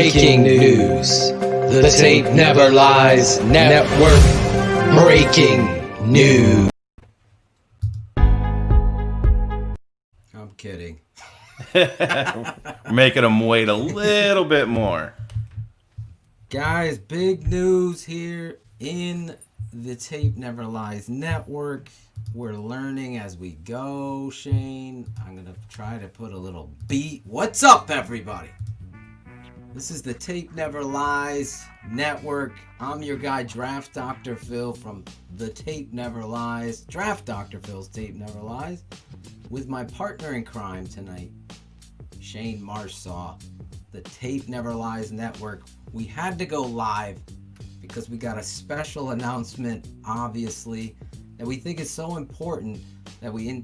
Breaking news. The Tape Never Lies Network. Breaking news. I'm kidding. Making them wait a little bit more. Guys, big news here in the Tape Never Lies Network. We're learning as we go, Shane. I'm going to try to put a little beat. What's up, everybody? This is the Tape Never Lies Network. I'm your guy, Draft Dr. Phil from the Tape Never Lies. Draft Dr. Phil's Tape Never Lies. With my partner in crime tonight, Shane Marsaw, the Tape Never Lies Network. We had to go live because we got a special announcement, obviously, that we think is so important that we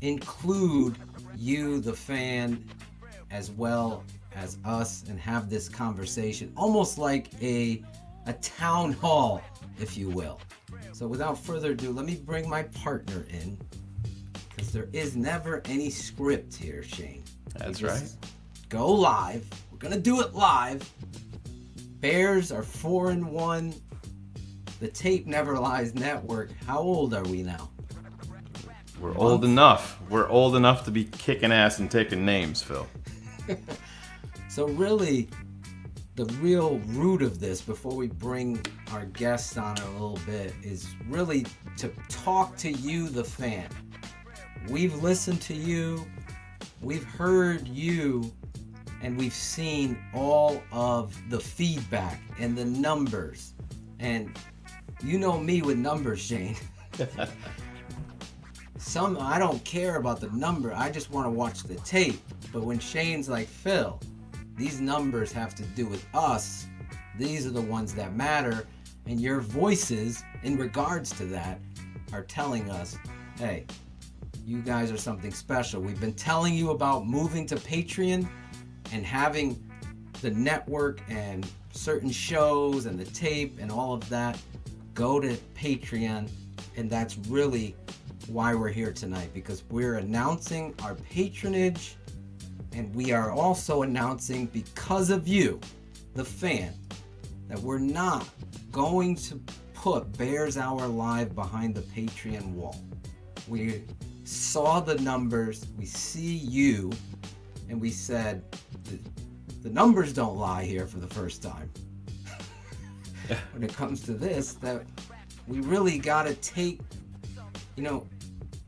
include you, the fan, as well as us, and have this conversation, almost like a town hall, if you will. So without further ado, let me bring my partner in, because there is never any script here, Shane. That's right. Go live. We're gonna do it live. Bears are 4-1. The Tape Never Lies Network. How old are we now? We're old enough. We're old enough to be kicking ass and taking names, Phil. So really, the real root of this, before we bring our guests on a little bit, is really to talk to you, the fan. We've listened to you, we've heard you, and we've seen all of the feedback and the numbers. And you know me with numbers, Shane. I don't care about the number, I just want to watch the tape. But when Shane's like, Phil, these numbers have to do with us. These are the ones that matter. And your voices, in regards to that, are telling us, hey, you guys are something special. We've been telling you about moving to Patreon and having the network and certain shows and the tape and all of that go to Patreon. And that's really why we're here tonight, because we're announcing our patronage. And we are also announcing, because of you, the fan, that we're not going to put Bears Hour Live behind the Patreon wall. We saw the numbers, we see you, and we said, the numbers don't lie here for the first time. When it comes to this, that we really got to take,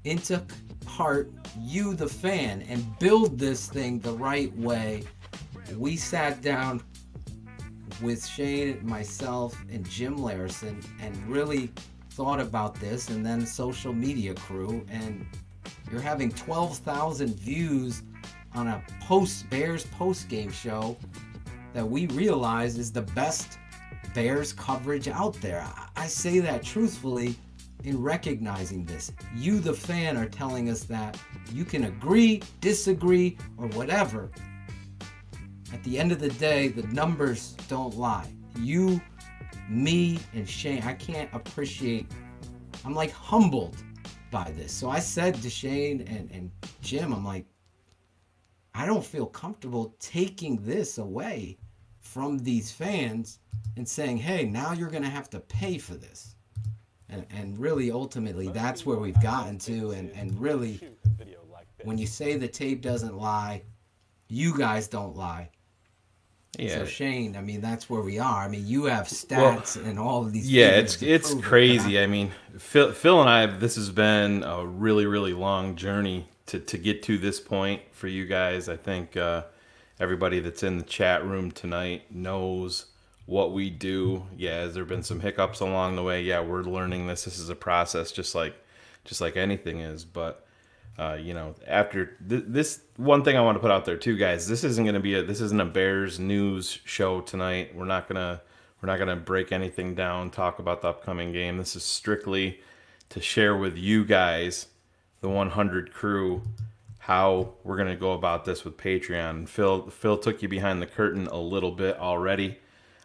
into heart you, the fan, and build this thing the right way. We sat down with Shane, myself, and Jim Larison and really thought about this, and then social media crew, and you're having 12,000 views on a Bears post-game show that we realize is the best Bears coverage out there. I say that truthfully in recognizing this. You, the fan, are telling us that you can agree, disagree, or whatever. At the end of the day, the numbers don't lie. You, me, and Shane, I can't appreciate, I'm like humbled by this. So I said to Shane and Jim, I'm like, I don't feel comfortable taking this away from these fans and saying, hey, now you're going to have to pay for this. And really, ultimately, that's where we've gotten to. And really, when you say the tape doesn't lie, you guys don't lie. Yeah. So Shane, I mean, that's where we are. I mean, you have stats and all of these. Yeah, it's crazy. I mean, Phil and I, this has been a really, really long journey to get to this point for you guys. I think everybody that's in the chat room tonight knows what we do. Yeah, has there been some hiccups along the way? Yeah, we're learning this. This is a process, just like anything is. But after this, one thing I want to put out there too, guys, this isn't a Bears news show tonight. We're not gonna break anything down, talk about the upcoming game. This is strictly to share with you guys, the 100 crew, how we're gonna go about this with Patreon. Phil took you behind the curtain a little bit already.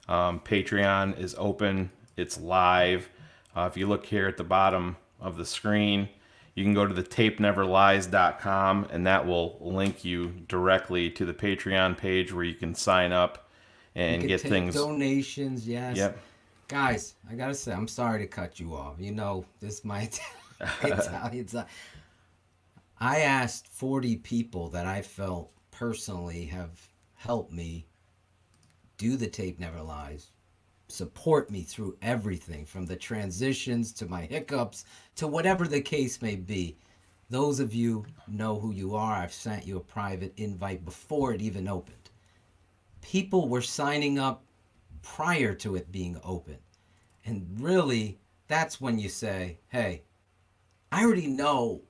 Patreon is open. It's live. If you look here at the bottom of the screen, you can go to the tapeneverlies.com, and that will link you directly to the Patreon page where you can sign up and get take things. donations, yes. Yep. Guys, I gotta say, I'm sorry to cut you off. You know, this my Italian side. I asked 40 people that I felt personally have helped me do the Tape Never Lies, support me through everything from the transitions to my hiccups to whatever the case may be. Those of you know who you are. I've sent you a private invite before it even opened. People were signing up prior to it being open. And really, that's when you say, hey, I already know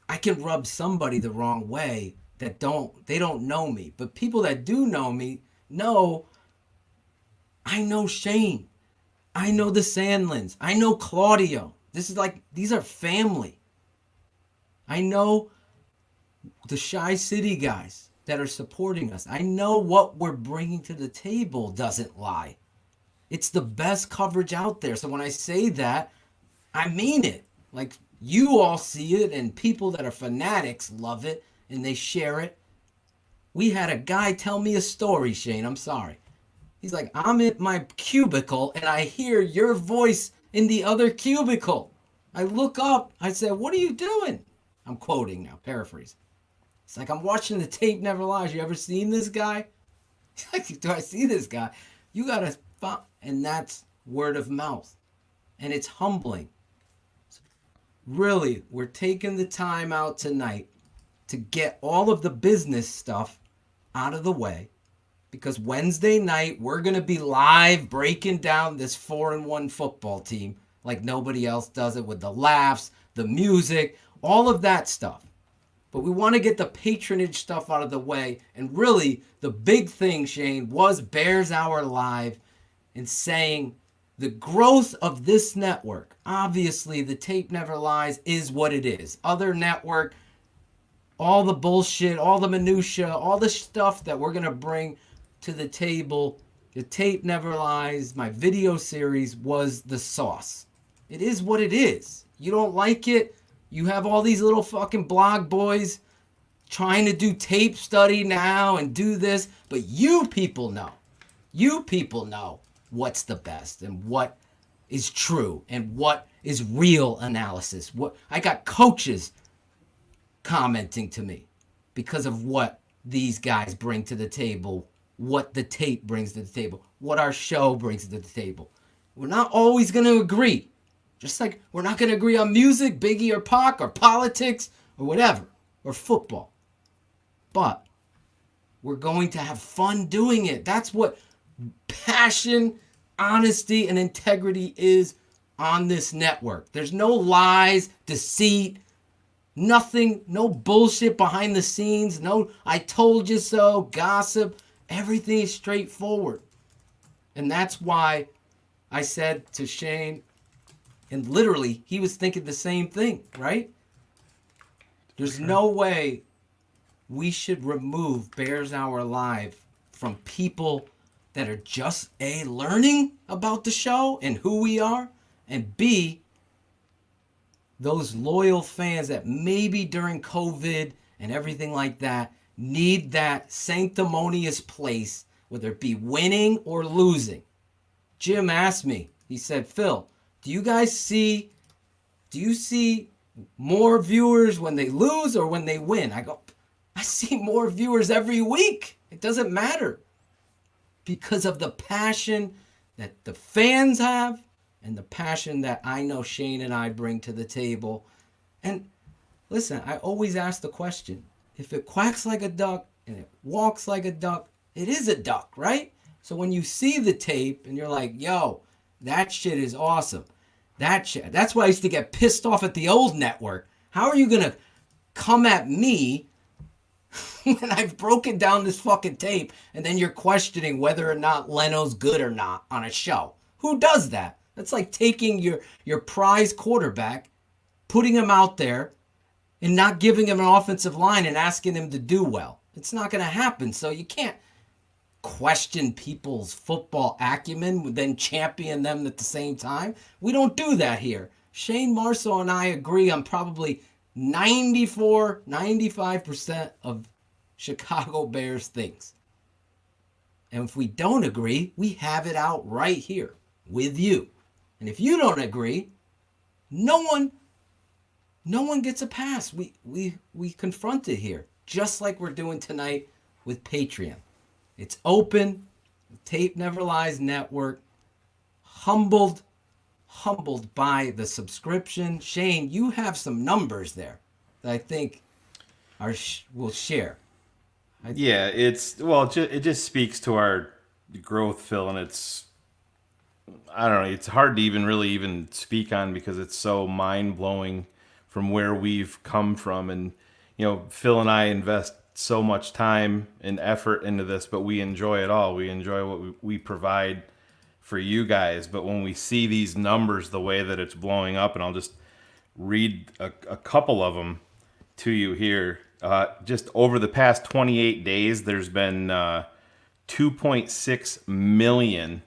I can rub somebody the wrong way that they don't know me. But people that do know me know I know Shane. I know the Sandlins. I know Claudio. This is like, these are family. I know the Shy City guys that are supporting us. I know what we're bringing to the table doesn't lie. It's the best coverage out there. So when I say that, I mean it. Like, you all see it, and people that are fanatics love it, and they share it. We had a guy tell me a story, Shane. I'm sorry. He's like, I'm in my cubicle, and I hear your voice in the other cubicle. I look up. I said, what are you doing? I'm quoting now, paraphrase. It's like, I'm watching the Tape Never Lies. You ever seen this guy? Like, do I see this guy? You got to, and that's word of mouth. And it's humbling. Really, we're taking the time out tonight to get all of the business stuff out of the way, because Wednesday night we're going to be live breaking down this 4-1 football team like nobody else does it, with the laughs, the music, all of that stuff. But we want to get the patronage stuff out of the way. And really, the big thing, Shane, was Bears Hour Live and saying the growth of this network. Obviously, the Tape Never Lies is what it is. Other network, all the bullshit, all the minutia, all the stuff that we're going to bring to the table. The Tape Never Lies, my video series, was the sauce. It is what it is. You don't like it? You have all these little fucking blog boys trying to do tape study now and do this, but you people know. You people know what's the best and what is true and what is real analysis. What I got coaches commenting to me because of what these guys bring to the table, what the tape brings to the table, what our show brings to the table. We're not always going to agree. Just like we're not going to agree on music, Biggie or Pac, or politics, or whatever, or football. But we're going to have fun doing it. That's what passion, honesty, and integrity is on this network. There's no lies, deceit, nothing, no bullshit behind the scenes, no I told you so, gossip. Everything is straightforward. And that's why I said to Shane, and literally, he was thinking the same thing, right? There's no way we should remove Bears Hour Live from people that are just, A, learning about the show and who we are, and B, those loyal fans that maybe during COVID and everything like that need that sanctimonious place, whether it be winning or losing. Jim asked me, he said, Phil, do you see more viewers when they lose or when they win? I go, I see more viewers every week. It doesn't matter. Because of the passion that the fans have and the passion that I know Shane and I bring to the table. And listen, I always ask the question, if it quacks like a duck and it walks like a duck, it is a duck, right? So when you see the tape and you're like, yo, that shit is awesome. That's why I used to get pissed off at the old network. How are you going to come at me when I've broken down this fucking tape and then you're questioning whether or not Leno's good or not on a show? Who does that? That's like taking your prize quarterback, putting him out there, and not giving him an offensive line and asking him to do well. It's not going to happen. So you can't question people's football acumen, then champion them at the same time. We don't do that here. Shane Marceau and I agree on probably 94, 95% of Chicago Bears things. And if we don't agree, we have it out right here with you. And if you don't agree, no one gets a pass. We confront it here, just like we're doing tonight with Patreon. It's open. Tape Never Lies Network. Humbled by the subscription. Shane, you have some numbers there that I think we'll share. Yeah, it just speaks to our growth, Phil, and I don't know, it's hard to even speak on because it's so mind-blowing from where we've come from. And, Phil and I invest so much time and effort into this, but we enjoy it all. We enjoy what we provide for you guys. But when we see these numbers, the way that it's blowing up, and I'll just read a couple of them to you here. Just over the past 28 days, there's been 2.6 million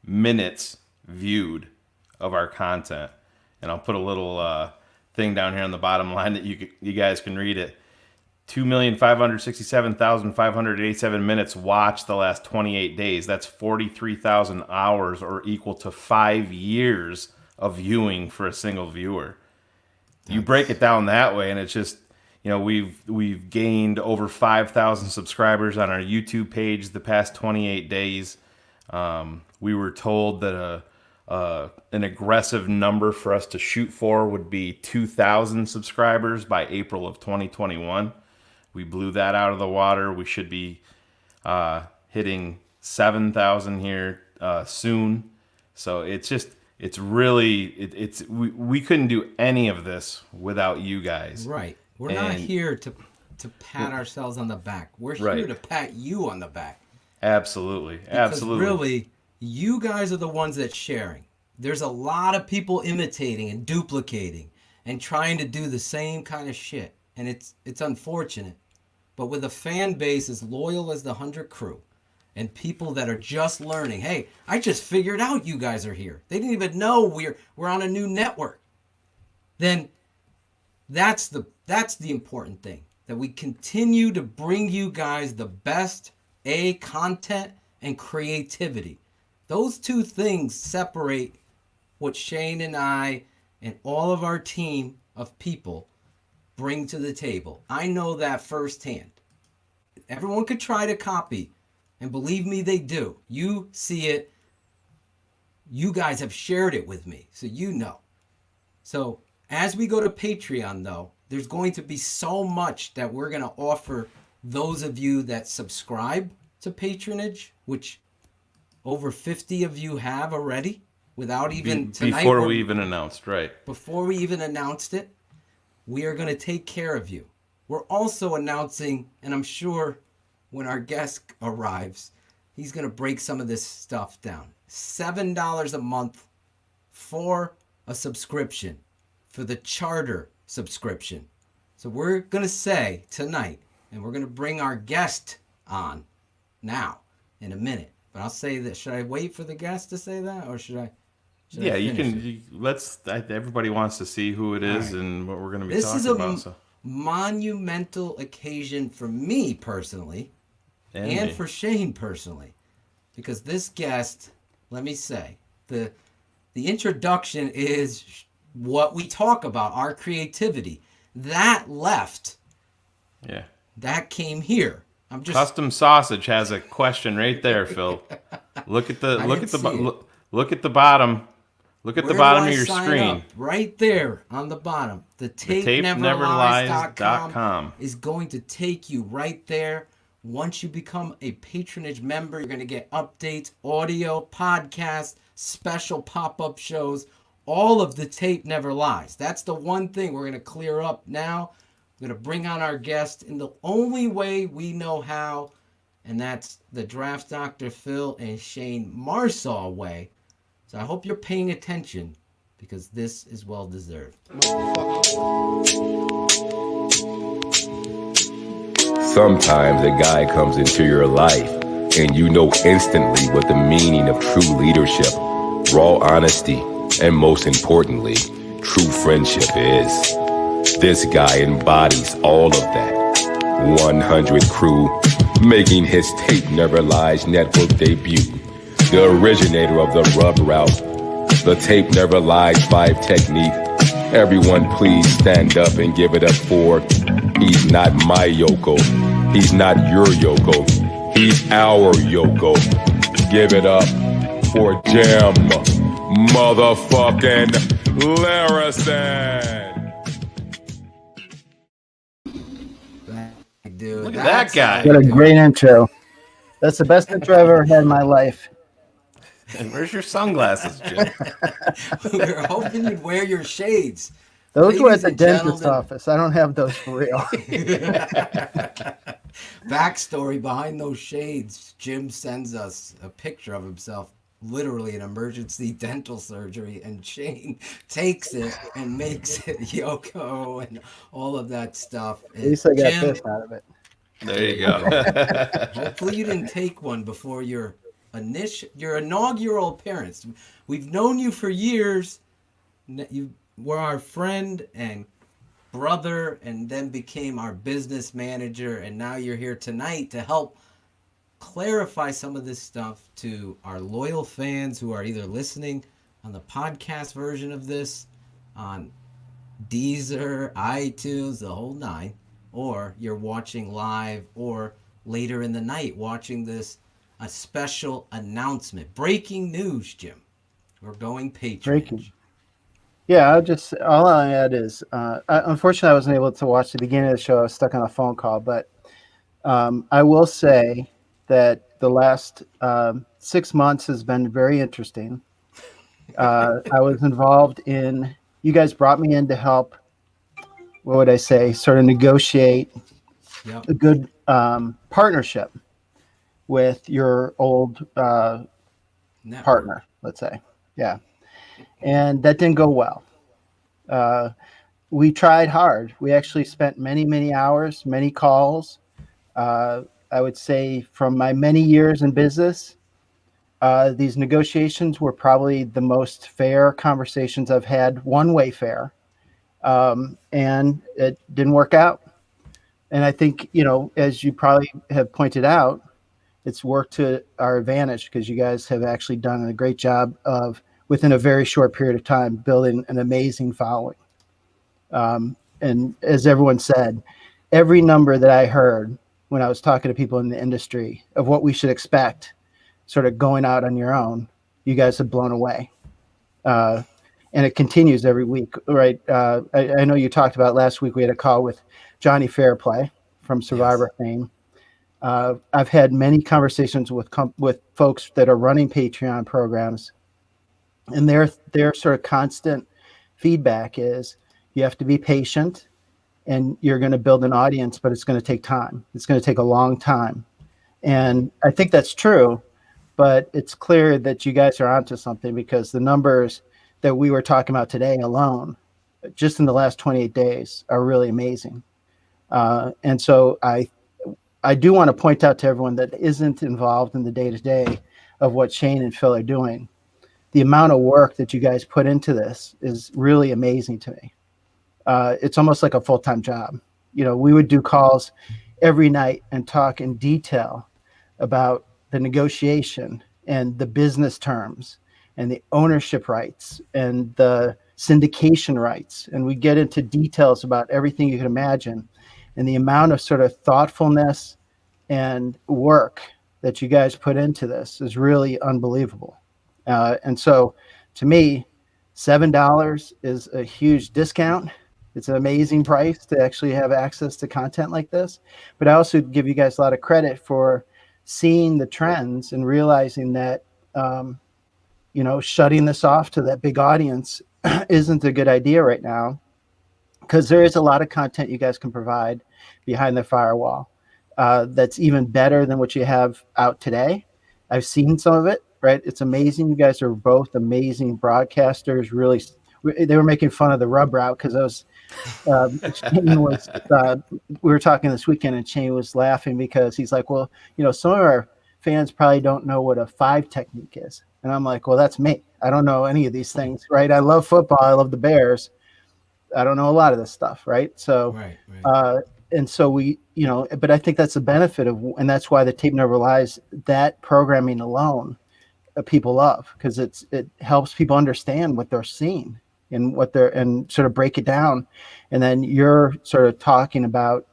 minutes viewed of our content. And I'll put a little thing down here on the bottom line that you guys can read it. 2,567,587 minutes watched the last 28 days. That's 43,000 hours, or equal to 5 years of viewing for a single viewer. You break it down that way, and it's just, we've gained over 5,000 subscribers on our YouTube page the past 28 days. We were told that an aggressive number for us to shoot for would be 2,000 subscribers by April of 2021. We blew that out of the water. We should be hitting 7,000 here soon. So we couldn't do any of this without you guys. Right. We're not here to pat ourselves on the back. We're here to pat you on the back. Absolutely. Because really, you guys are the ones that's sharing. There's a lot of people imitating and duplicating and trying to do the same kind of shit. And it's unfortunate. But with a fan base as loyal as the 100 Crew and people that are just learning, hey, I just figured out you guys are here. They didn't even know we're on a new network. Then that's the important thing, that we continue to bring you guys the best content and creativity. Those two things separate what Shane and I and all of our team of people bring to the table. I know that firsthand. Everyone could try to copy, and believe me, they do. You see it. You guys have shared it with me, so you know. So as we go to Patreon, though, there's going to be so much that we're going to offer those of you that subscribe to patronage, which over 50 of you have already, without even tonight. Before we even announced, right? Before we even announced it, we are going to take care of you. We're also announcing, and I'm sure when our guest arrives, he's going to break some of this stuff down. $7 a month for a subscription, for the charter subscription. So we're going to say tonight, and we're going to bring our guest on now in a minute. But I'll say this. Should I wait for the guest to say that, or should I? Yeah, you can. Everybody wants to see who it is and what we're going to be talking about. This is a monumental occasion for me personally, and for Shane personally, because this guest, let me say, the introduction is what we talk about, our creativity. That left. Yeah. That came here. Custom Sausage has a question right there, Phil. Look at the bottom. Look at the bottom of your screen. Right there on the bottom. The tapeneverlies.com is going to take you right there. Once you become a patronage member, you're going to get updates, audio, podcasts, special pop-up shows, all of the Tape Never Lies. That's the one thing we're going to clear up now. We're going to bring on our guest in the only way we know how, and that's the Draft Dr. Phil and Shane Marsaw way. So I hope you're paying attention, because this is well deserved. Sometimes a guy comes into your life and you know instantly what the meaning of true leadership, raw honesty, and most importantly, true friendship is. This guy embodies all of that. 100 Crew making his Tape Never Lies network debut. The originator of the rub route, the Tape Never Lies 5 technique. Everyone please stand up and give it up for, he's not my Yoko, he's not your Yoko, he's our Yoko. Give it up for Jim motherfucking Larison. Dude, Look at that guy. What a great intro. That's the best intro I've ever had in my life. And where's your sunglasses, Jim? We were hoping you'd wear your shades. Those were at Ladies the and dentist's gentlemen. office. I don't have those for real. Backstory behind those shades. Jim sends us a picture of himself, literally an emergency dental surgery, and Shane takes it and makes it Yoko and all of that stuff. At least I got Jim, this out of it. There you go. hopefully you didn't take one before your inaugural appearance. We've known you for years. You were our friend and brother, and then became our business manager, and now you're here tonight to help clarify some of this stuff to our loyal fans who are either listening on the podcast version of this on Deezer, iTunes, the whole nine, or you're watching live or later in the night watching this, a special announcement. Breaking news, Jim. We're going Patreon. Breaking. Yeah, all I add is, unfortunately, I wasn't able to watch the beginning of the show. I was stuck on a phone call, but I will say that the last 6 months has been very interesting. I was involved in, you guys brought me in to help, what would I say, sort of negotiate a good partnership with your old partner, let's say. Yeah. And that didn't go well. We tried hard. We actually spent many, many hours, many calls. I would say from my many years in business, these negotiations were probably the most fair conversations I've had, one-way fair. And it didn't work out. And I think, as you probably have pointed out, it's worked to our advantage because you guys have actually done a great job of, within a very short period of time, building an amazing following. And as everyone said, every number that I heard when I was talking to people in the industry of what we should expect sort of going out on your own, you guys have blown away. And it continues every week, right? I know you talked about last week, we had a call with Johnny Fairplay from Survivor fame. I've had many conversations with folks that are running Patreon programs, and their sort of constant feedback is you have to be patient and you're going to build an audience, but it's going to take time. It's going to take a long time. And I think that's true, but it's clear that you guys are onto something because the numbers that we were talking about today alone, just in the last 28 days, are really amazing. And so I do want to point out to everyone that isn't involved in the day-to-day of what Shane and Phil are doing. The amount of work that you guys put into this is really amazing to me. It's almost like a full-time job. We would do calls every night and talk in detail about the negotiation and the business terms and the ownership rights and the syndication rights. And we get into details about everything you can imagine. And the amount of sort of thoughtfulness and work that you guys put into this is really unbelievable. And so to me, $7 is a huge discount. It's an amazing price to actually have access to content like this. But I also give you guys a lot of credit for seeing the trends and realizing that, shutting this off to that big audience isn't a good idea right now, because there is a lot of content you guys can provide behind the firewall that's even better than what you have out today. I've seen some of it, right? It's amazing. You guys are both amazing broadcasters. Really, they were making fun of the rub route because I was, Shane was, we were talking this weekend and Shane was laughing because he's like, well, some of our fans probably don't know what a 5 technique is. And I'm like, well, that's me. I don't know any of these things, right? I love football. I love the Bears. I don't know a lot of this stuff, right? So, right. and so we, but I think that's the benefit of, and that's why the Tape Never Lies, that programming alone, people love, because it helps people understand what they're seeing and and sort of break it down. And then you're sort of talking about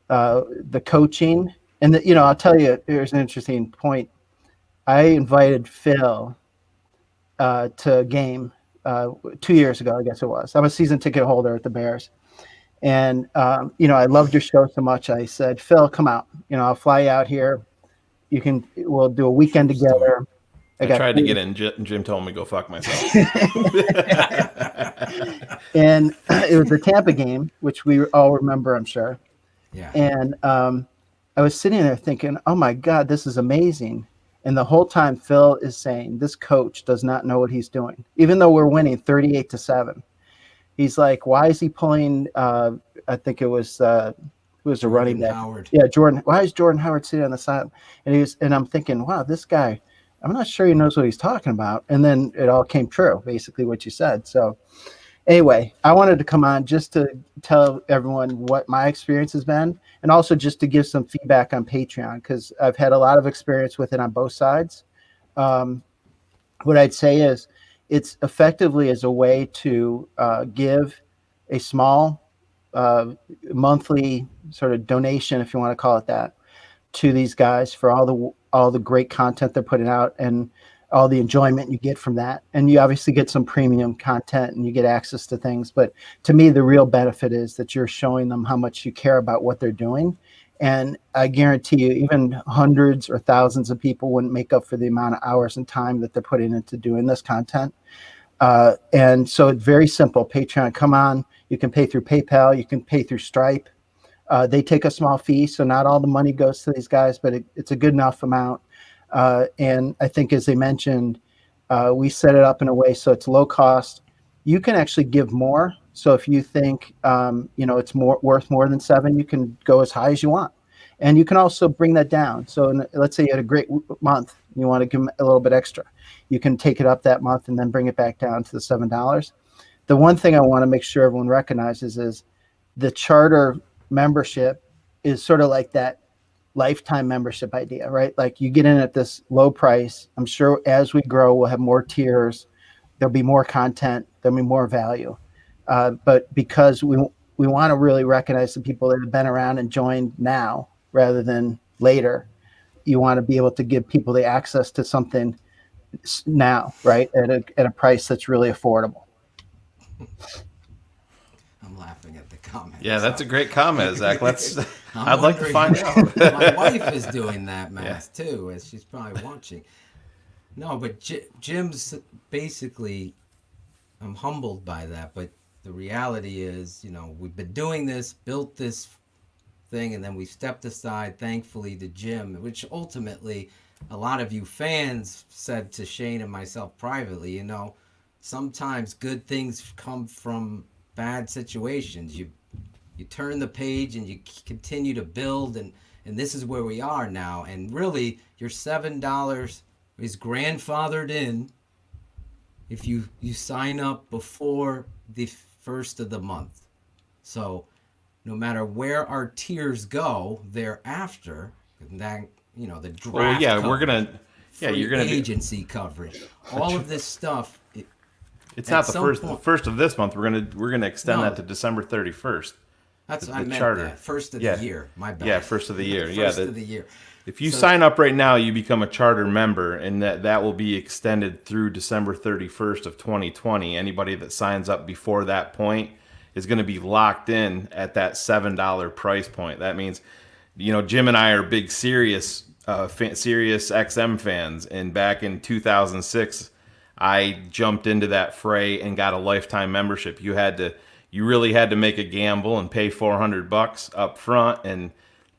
the coaching, and I'll tell you, here's an interesting point. I invited Phil to a game 2 years ago, I guess it was. I'm a season ticket holder at the Bears. And, I loved your show so much. I said, Phil, come out. I'll fly you out here. We'll do a weekend together. I tried to get in. Jim told me to go fuck myself. And it was the Tampa game, which we all remember, I'm sure. Yeah. And I was sitting there thinking, oh, my God, this is amazing. And the whole time Phil is saying, this coach does not know what he's doing, even though we're winning 38-7. He's like, why is he pulling? I think it was who was a running back? Howard. Yeah, Jordan. Why is Jordan Howard sitting on the side? And I'm thinking, wow, this guy, I'm not sure he knows what he's talking about. And then it all came true, basically what you said. So anyway, I wanted to come on just to tell everyone what my experience has been, and also just to give some feedback on Patreon, because I've had a lot of experience with it on both sides. What I'd say is, it's effectively as a way to give a small monthly sort of donation, if you want to call it that, to these guys for all the great content they're putting out and all the enjoyment you get from that. And you obviously get some premium content and you get access to things. But to me, the real benefit is that you're showing them how much you care about what they're doing. And I guarantee you, even hundreds or thousands of people wouldn't make up for the amount of hours and time that they're putting into doing this content. And so it's very simple. Patreon, come on. You can pay through PayPal. You can pay through Stripe. They take a small fee, so not all the money goes to these guys, but it's a good enough amount. And I think, as they mentioned, we set it up in a way so it's low cost. You can actually give more. So if you think, it's worth more than $7, you can go as high as you want. And you can also bring that down. So let's say you had a great month, you want to give them a little bit extra. You can take it up that month and then bring it back down to the $7. The one thing I want to make sure everyone recognizes is the charter membership is sort of like that lifetime membership idea, right? Like, you get in at this low price. I'm sure as we grow, we'll have more tiers. There'll be more content. There'll be more value. But because we want to really recognize the people that have been around and joined now rather than later, you want to be able to give people the access to something now, right? At a price that's really affordable. I'm laughing at the comment. Yeah, that's a great comment, Zach. I'd I'm like to find out. My wife is doing that math too, as she's probably watching. No, but Jim's basically, I'm humbled by that, but the reality is, we've been doing this, built this thing, and then we stepped aside, thankfully, to Jim, which ultimately a lot of you fans said to Shane and myself privately, sometimes good things come from bad situations. You turn the page and you continue to build, and this is where we are now. And really, your $7 is grandfathered in if you sign up before the first of the month. So no matter where our tiers go thereafter, that the draft. Well, you're gonna agency coverage, all of this stuff. It's not the first of this month. We're gonna extend that to December 31st. That's I meant charter. That. First of the year. My bad. Yeah, first of the year. First of the year. If you sign up right now, you become a charter member, and that will be extended through December 31st of 2020. Anybody that signs up before that point is going to be locked in at that $7 price point. That means, Jim and I are big Sirius XM fans, and back in 2006, I jumped into that fray and got a lifetime membership. You really had to make a gamble and pay $400 up front and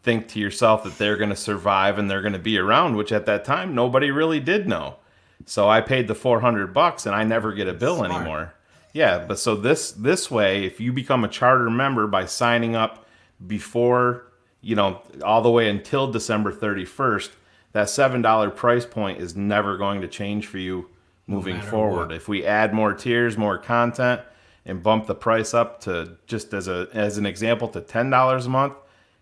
think to yourself that they're going to survive and they're going to be around, which at that time nobody really did know. So I paid the $400 and I never get a bill anymore. Yeah, but so this way, if you become a charter member by signing up before, all the way until December 31st, that $7 price point is never going to change for you moving forward. If we add more tiers, more content, and bump the price up to, just as an example, to $10 a month,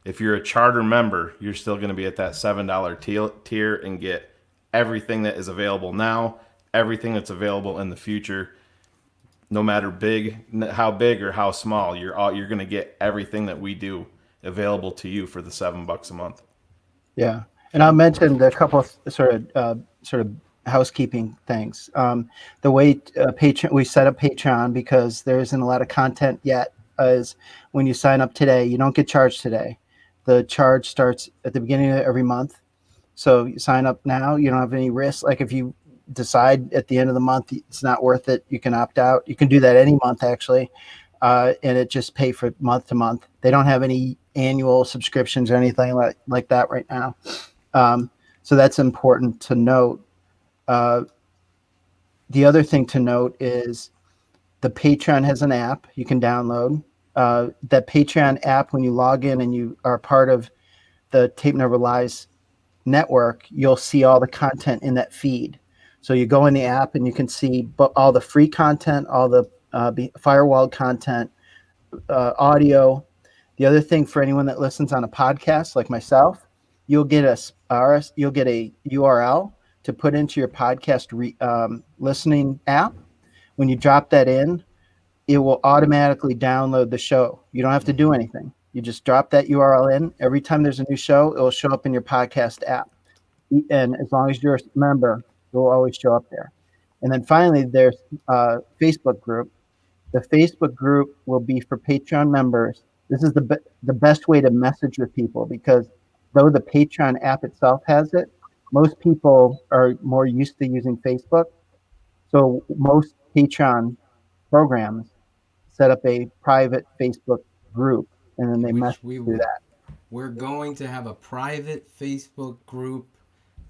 If you're a charter member, you're still going to be at that $7 tier and get everything that is available now, everything that's available in the future. No matter how big or how small, you're going to get everything that we do available to you for the $7 a month. Yeah, and I mentioned a couple of sort of housekeeping things. The way Patreon, we set up Patreon because there isn't a lot of content yet. Is when you sign up today, you don't get charged today. The charge starts at the beginning of every month. So you sign up now, you don't have any risk. Like if you decide at the end of the month it's not worth it, you can opt out. You can do that any month actually, and it just pay for month to month. They don't have any annual subscriptions or anything like that right now. So that's important to note. The other thing to note is the Patreon has an app you can download. That Patreon app, when you log in and you are part of the Tape Never Lies network, you'll see all the content in that feed. So you go in the app and you can see all the free content, all the firewalled content, audio. The other thing for anyone that listens on a podcast like myself, you'll get a URL to put into your podcast listening app. When you drop that in, it will automatically download the show. You don't have to do anything. You just drop that URL in. Every time there's a new show, it will show up in your podcast app. And as long as you're a member, it will always show up there. And then finally, there's a Facebook group. The Facebook group will be for Patreon members. This is the best way to message with people, because though the Patreon app itself has it, most people are more used to using Facebook. So most Patreon programs set up a private Facebook group, and then they message through that. We're going to have a private Facebook group.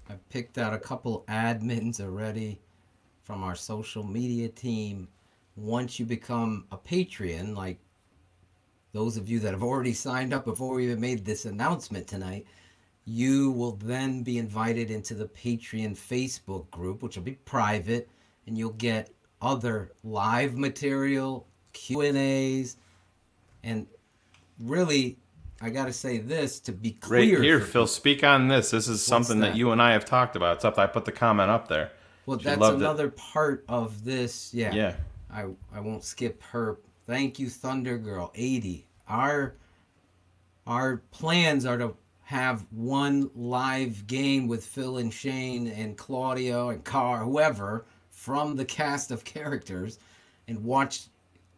I've picked out a couple admins already from our social media team. Once you become a Patreon, like those of you that have already signed up before we even made this announcement tonight, you will then be invited into the Patreon Facebook group, which will be private, and you'll get other live material, Q&As, and really, I got to say this to be clear. Right here, Phil, speak on this. This is something that you and I have talked about. It's up. I put the comment up there. Well, that's another part of this. Yeah. I won't skip her. Thank you, Thunder Girl 80. Our plans are to have one live game with Phil and Shayne and Claudio and Carr, whoever, from the cast of characters, and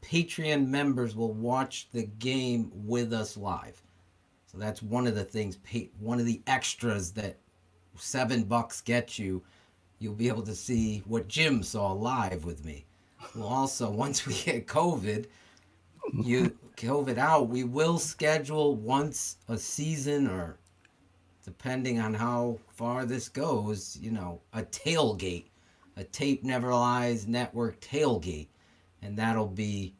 Patreon members will watch the game with us live. So that's one of the things, one of the extras that $7 gets you. You'll be able to see what Jim saw live with me. Well, also, once we get COVID out, we will schedule once a season, or depending on how far this goes, a tailgate, a Tape Never Lies Network tailgate. And that'll be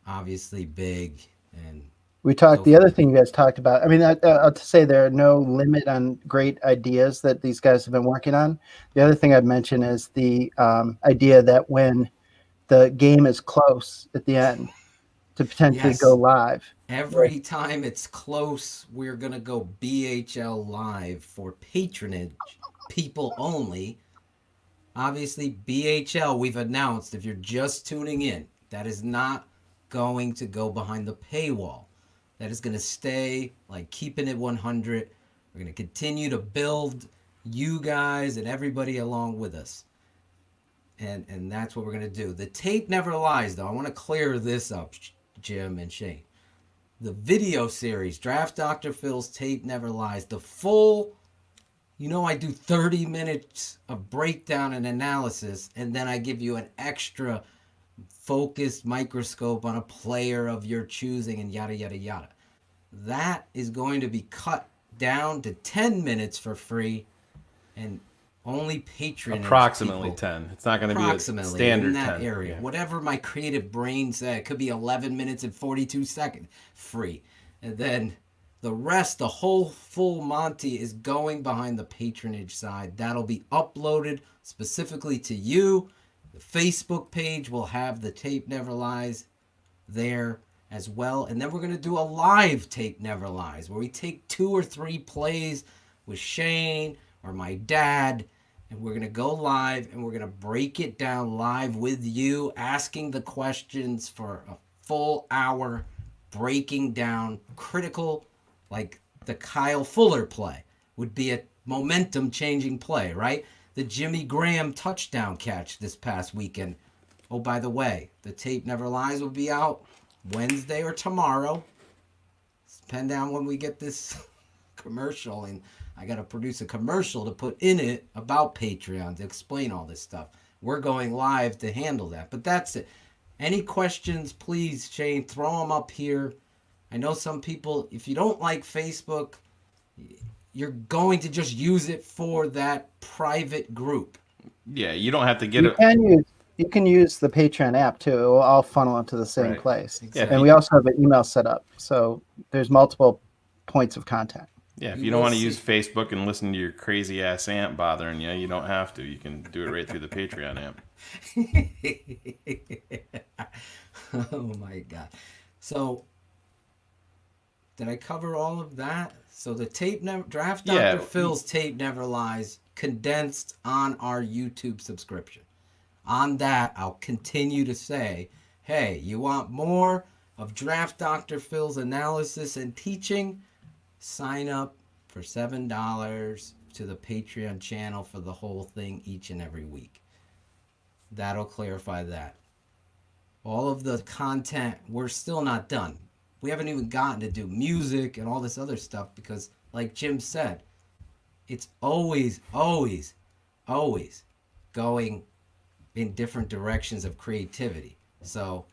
obviously big. And we talked, the other thing you guys talked about, I mean, I'll say there are no limit on great ideas that these guys have been working on. The other thing I'd mention is the idea that when the game is close at the end, to potentially go live. Every time it's close, we're going to go BHL live for patronage, people only. Obviously, BHL, we've announced, if you're just tuning in, that is not going to go behind the paywall. That is going to stay like keeping it 100. We're going to continue to build you guys and everybody along with us. And that's what we're going to do. The tape never lies, though. I want to clear this up, Jim and Shayne. The video series, Draft Dr. Phil's Tape Never Lies, the full, I do 30 minutes of breakdown and analysis, and then I give you an extra focused microscope on a player of your choosing and yada, yada, yada. That is going to be cut down to 10 minutes for free, and only Patreon. Approximately 10. It's not going to be a standard in that 10. area. Yeah. Whatever my creative brain said, it could be 11 minutes and 42 seconds free. And then the rest, the whole full Monty, is going behind the patronage side. That'll be uploaded specifically to you. The Facebook page will have the Tape Never Lies there. as well. And then we're going to do a live Tape Never Lies, where we take 2 or 3 plays with Shane or my dad, and we're going to go live and we're going to break it down live with you, asking the questions for a full hour, breaking down critical, like the Kyle Fuller play would be a momentum changing play, right? The Jimmy Graham touchdown catch this past weekend. Oh, by the way, the Tape Never Lies will be out Wednesday or tomorrow. Depending on when we get this commercial, and I got to produce a commercial to put in it about Patreon to explain all this stuff. We're going live to handle that, but that's it. Any questions, please, Shane, throw them up here. I know some people, if you don't like Facebook, you're going to just use it for that private group. Yeah, you don't have to get it. You can use the Patreon app too. It will all funnel into the same place. Exactly. And we also have an email set up. So there's multiple points of contact. Yeah, if you don't want to use Facebook and listen to your crazy ass aunt bothering you, you don't have to. You can do it right through the Patreon app. Oh my God. So did I cover all of that? So the Draft Dr. Phil's Tape Never Lies condensed on our YouTube subscription. On that, I'll continue to say, hey, you want more of Draft Dr. Phil's analysis and teaching? Sign up for $7 to the Patreon channel for the whole thing each and every week. That'll clarify that. All of the content, we're still not done. We haven't even gotten to do music and all this other stuff because, like Jim said, it's always going in different directions of creativity. So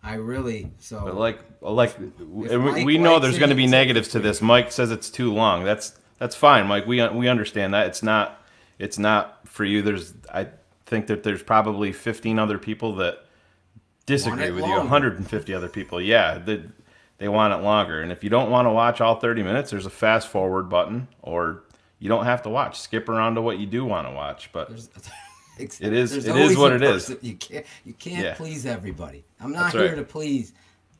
I really But we know there's going to be negatives to this. Mike says it's too long. That's fine, Mike. We understand that it's not for you. I think that there's probably 15 other people that disagree with you. 150 other people, yeah, they want it longer. And if you don't want to watch all 30 minutes, there's a fast forward button, or you don't have to watch. Skip around to what you do want to watch. But it is what it is. You can't please everybody. I'm not here to please.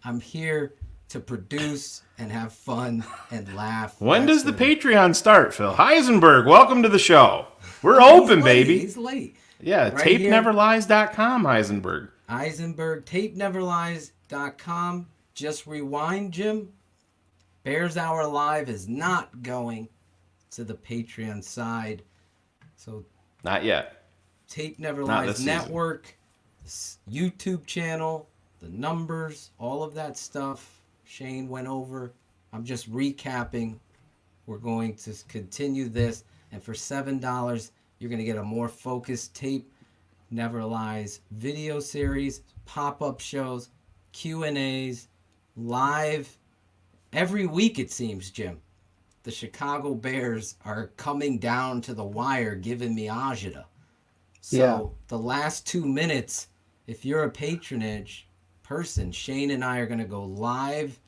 I'm here to produce and have fun and laugh. When does the Patreon start, Phil? Heisenberg, welcome to the show. We're open, baby. He's late. Yeah, right, tapeneverlies.com, Heisenberg. Heisenberg, tapeneverlies.com. Just rewind, Jim. Bears Hour Live is not going to the Patreon side. So not yet. Tape Never Lies Network, YouTube channel, the numbers, all of that stuff Shane went over. I'm just recapping. We're going to continue this, and for $7, you're going to get a more focused Tape Never Lies video series, pop-up shows, Q&As, live every week, it seems, Jim. The Chicago Bears are coming down to the wire giving me agita. So the last 2 minutes, if you're a patronage person, Shane and I are going to go live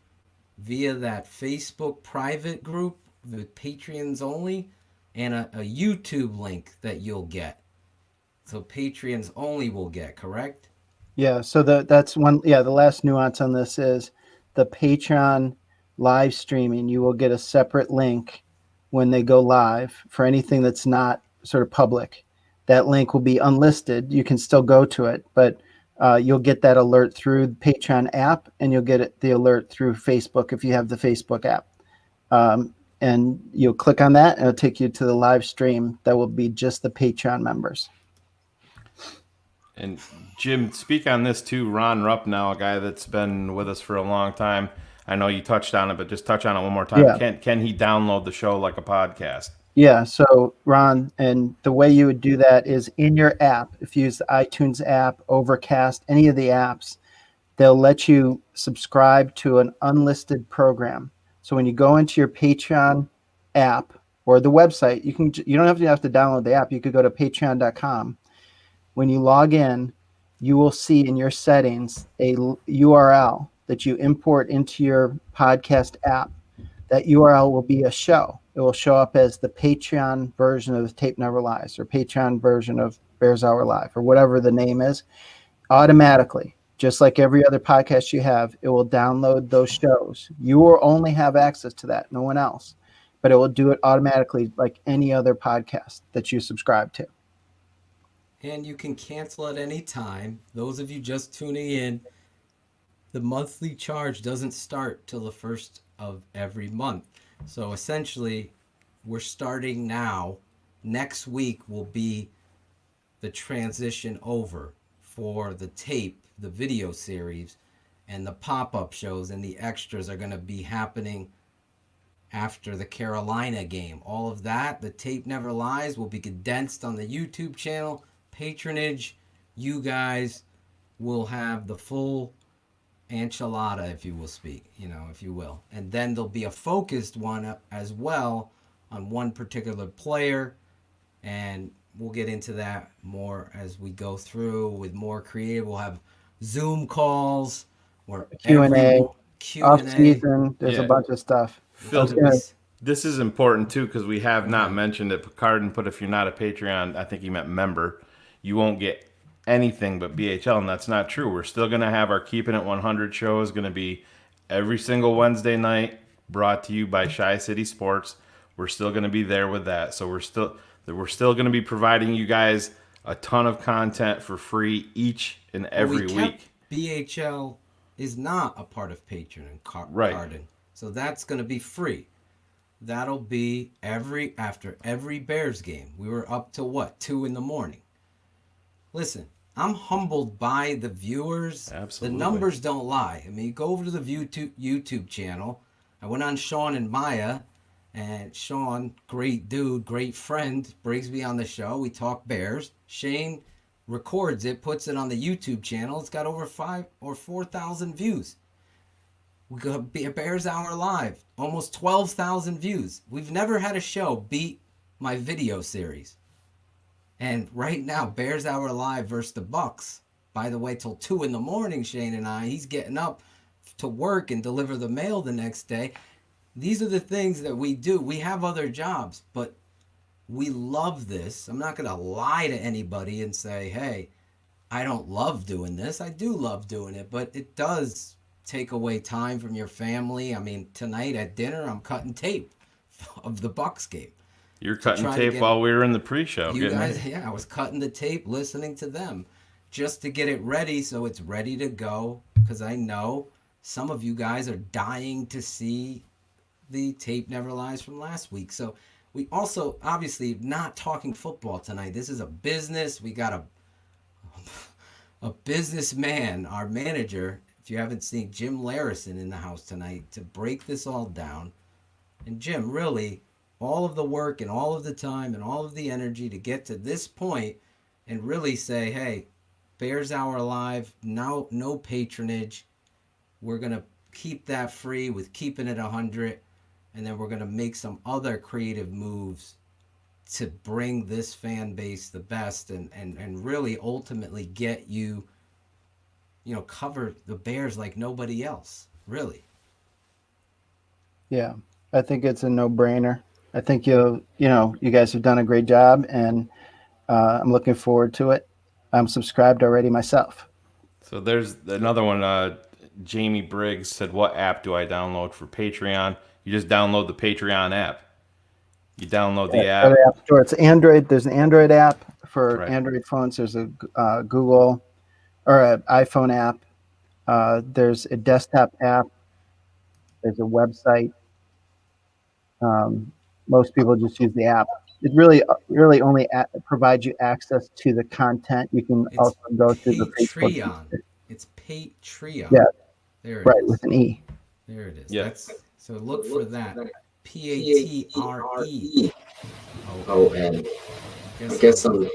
via that Facebook private group with Patreons only, and a YouTube link that you'll get. So Patreons only will get, correct? Yeah, so that's one. Yeah, the last nuance on this is the Patreon live streaming. You will get a separate link when they go live for anything that's not sort of public. That link will be unlisted. You can still go to it, but you'll get that alert through the Patreon app, and you'll get the alert through Facebook if you have the Facebook app. And you'll click on that, and it'll take you to the live stream that will be just the Patreon members. And Jim, speak on this too. Ron Rupp, now a guy that's been with us for a long time. I know you touched on it, but just touch on it one more time. Yeah. Can he download the show like a podcast? Yeah. So Ron, and the way you would do that is in your app. If you use the iTunes app, Overcast, any of the apps, they'll let you subscribe to an unlisted program. So when you go into your Patreon app or the website, you don't have to download the app. You could go to patreon.com. When you log in, you will see in your settings a URL that you import into your podcast app. That URL will be a show. It will show up as the Patreon version of Tape Never Lies, or Patreon version of Bears Hour Live, or whatever the name is, automatically. just like every other podcast you have. It will download those shows. You will only have access to that, no one else, but it will do it automatically like any other podcast that you subscribe to. And you can cancel at any time. Those of you just tuning in, the monthly charge doesn't start till the first of every month. So essentially, we're starting now. Next week will be the transition over for the tape, the video series, and the pop-up shows, and the extras are going to be happening after the Carolina game. All of that, the tape never lies, will be condensed on the YouTube channel. Patronage, you guys will have the full enchilada, if you will speak, if you will. And then there'll be a focused one as well on one particular player, and we'll get into that more as we go through with more creative. We'll have Zoom calls where Q&A, off Q&A. season, there's a Yeah. bunch of stuff. Phil, Okay. this is important too because we have not mentioned it. Picard put if you're not a Patreon, I think he meant member, you won't get anything but BHL, and that's not true. We're still going to have our Keeping It 100 show is going to be every single Wednesday night, brought to you by Shy City Sports. We're still going to be there with that. So we're still going to be providing you guys a ton of content for free each and every week. BHL is not a part of Patreon and Right. Cardin. So that's going to be free. That'll be after every Bears game. We were up to 2 a.m. Listen, I'm humbled by the viewers. Absolutely. The numbers don't lie. I mean, you go over to the YouTube channel. I went on Sean and Maya, and Sean, great dude, great friend, brings me on the show. We talk Bears. Shane records it, puts it on the YouTube channel. It's got over 5,000 or 4,000 views. We got Bears Hour Live, almost 12,000 views. We've never had a show beat my video series. And right now, Bears Hour Live versus the Bucks. By the way, till 2 a.m, Shane and I, he's getting up to work and deliver the mail the next day. These are the things that we do. We have other jobs, but we love this. I'm not going to lie to anybody and say, hey, I don't love doing this. I do love doing it, but it does take away time from your family. I mean, tonight at dinner, I'm cutting tape of the Bucks game. You're cutting tape while we were in the pre-show. You guys, I was cutting the tape, listening to them, just to get it ready so it's ready to go. Because I know some of you guys are dying to see the tape never lies from last week. So we also, obviously, not talking football tonight. This is a business. We got a businessman, our manager. If you haven't seen Jim Larison in the house tonight to break this all down. And Jim, really, all of the work and all of the time and all of the energy to get to this point and really say, hey, Bears Hour Live, no patronage. We're going to keep that free with Keeping It 100. And then we're going to make some other creative moves to bring this fan base the best and really ultimately get you, cover the Bears like nobody else, really. Yeah, I think it's a no-brainer. I think you guys have done a great job, and I'm looking forward to it. I'm subscribed already myself. So there's another one. Jamie Briggs said, what app do I download for Patreon? You just download the Patreon app. You download the app. The App Store. It's Android. There's an Android app for Right. Android phones. There's a Google or an iPhone app. There's a desktop app. There's a website. Most people just use the app. It really only provides you access to the content. You can also go to the Facebook. Patreon. It's Patreon. Yeah. There it right, is. with an E. There it is. Yeah. So look for that. Patreon. I guess I'm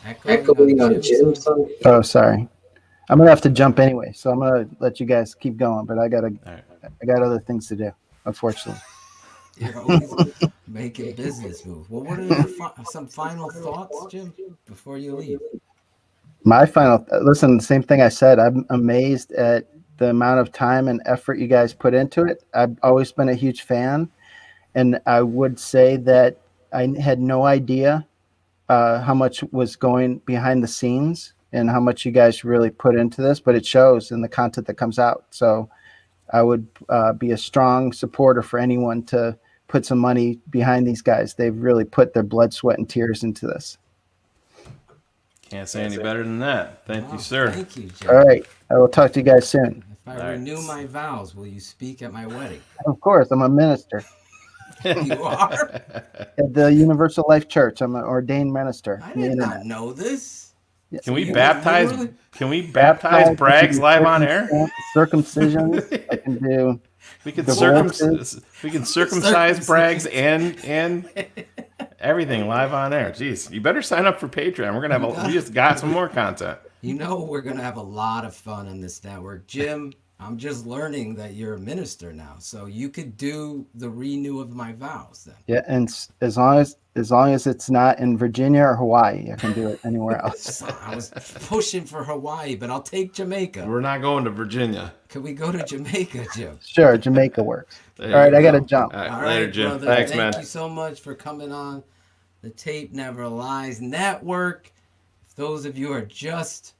echoing on Jim's side. Oh, sorry. I'm gonna have to jump anyway, so I'm gonna let you guys keep going. But I got other things to do, unfortunately. You're always making business moves. Well, what are some final thoughts, Jim, before you leave? My final listen, the same thing I said. I'm amazed at the amount of time and effort you guys put into it. I've always been a huge fan, and I would say that I had no idea how much was going behind the scenes and how much you guys really put into this, but it shows in the content that comes out. So I would be a strong supporter for anyone to put some money behind these guys. They've really put their blood, sweat, and tears into this. Can't say any better than that. Thank you, sir. Thank you, Jim. All right. I will talk to you guys soon. If I renew my vows, will you speak at my wedding? Of course, I'm a minister You are? at the Universal Life Church. I'm an ordained minister. I on the did internet. not know this. Yes. Can we You baptize? literally- Can we baptize Braggs live on air? Circumcisions. I can do. We can Divorces. circumcise Braggs and everything live on air. Jeez, you better sign up for Patreon. We're gonna have we just got some more content. You know we're going to have a lot of fun on this network. Jim, I'm just learning that you're a minister now. So you could do the renew of my vows then. Yeah, and as long as it's not in Virginia or Hawaii, I can do it anywhere else. I was pushing for Hawaii, but I'll take Jamaica. We're not going to Virginia. Could we go to Jamaica, Jim? Sure, Jamaica works. There All right, you I got to go. jump. All right, All later, right, Jim. brother. Thanks, Thank man. you so much for coming on the Tape Never Lies Network. If those of you are just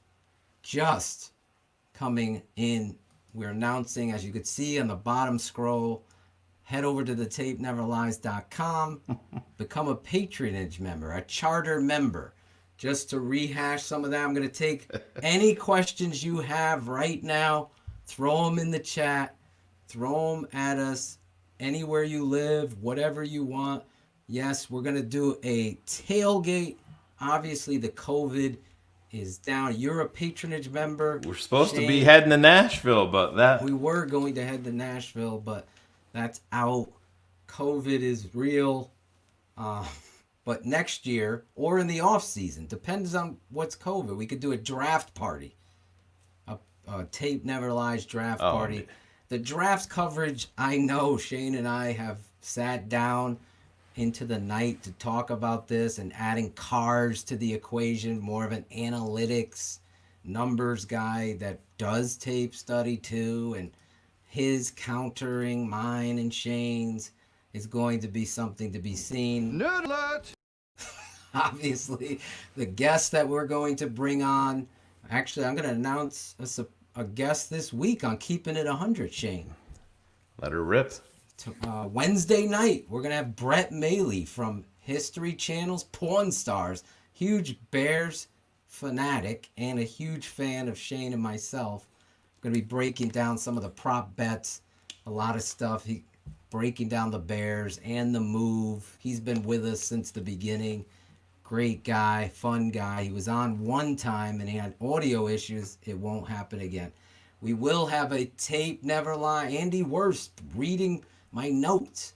coming in, we're announcing, as you could see on the bottom scroll, head over to the tapeneverlies.com, become a patronage member, a charter member. Just to rehash some of that, I'm going to take any questions you have right now, throw them in the chat, throw them at us anywhere you live, whatever you want. Yes, we're going to do a tailgate. Obviously, the COVID is down. You're a patronage member. We're supposed to be Shane, heading to Nashville, but that we were going to head to Nashville, but that's out. COVID is real. But next year or in the off season, depends on what's COVID. We could do a draft party, a Tape Never Lies draft party. Man. The draft coverage, I know Shane and I have sat down into the night to talk about this and adding cars to the equation, more of an analytics numbers guy that does tape study too, and his countering mine and Shane's is going to be something to be seen. Nerd alert! Obviously, the guest that we're going to bring on, actually, I'm going to announce a guest this week on Keeping It 100, Shane. let her rip. Wednesday night, we're going to have Brett Maley from History Channel's Porn Stars, huge Bears fanatic and a huge fan of Shane and myself. Going to be breaking down some of the prop bets, a lot of stuff. He breaking down the Bears and the move. He's been with us since the beginning. Great guy, fun guy. He was on one time and he had audio issues. It won't happen again. We will have a Tape Never Lie. Andy Wurst reading my notes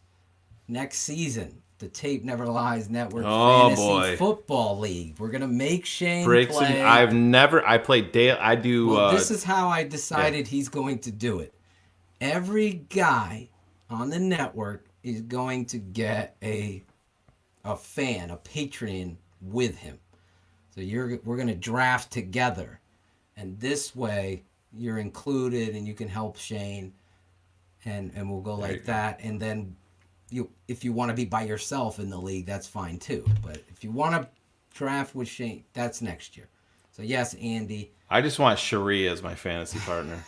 next season. The Tape Never Lies Network Fantasy Football League. We're gonna make Shane play. I played Dale. I do. Well, this is how I decided he's going to do it. Every guy on the network is going to get a fan, a patron with him. So we're going to draft together. And this way you're included and you can help Shane and we'll go like that. And then if you want to be by yourself in the league, that's fine too. But if you want to draft with Shane, that's next year. So yes, Andy. I just want Cherie as my fantasy partner.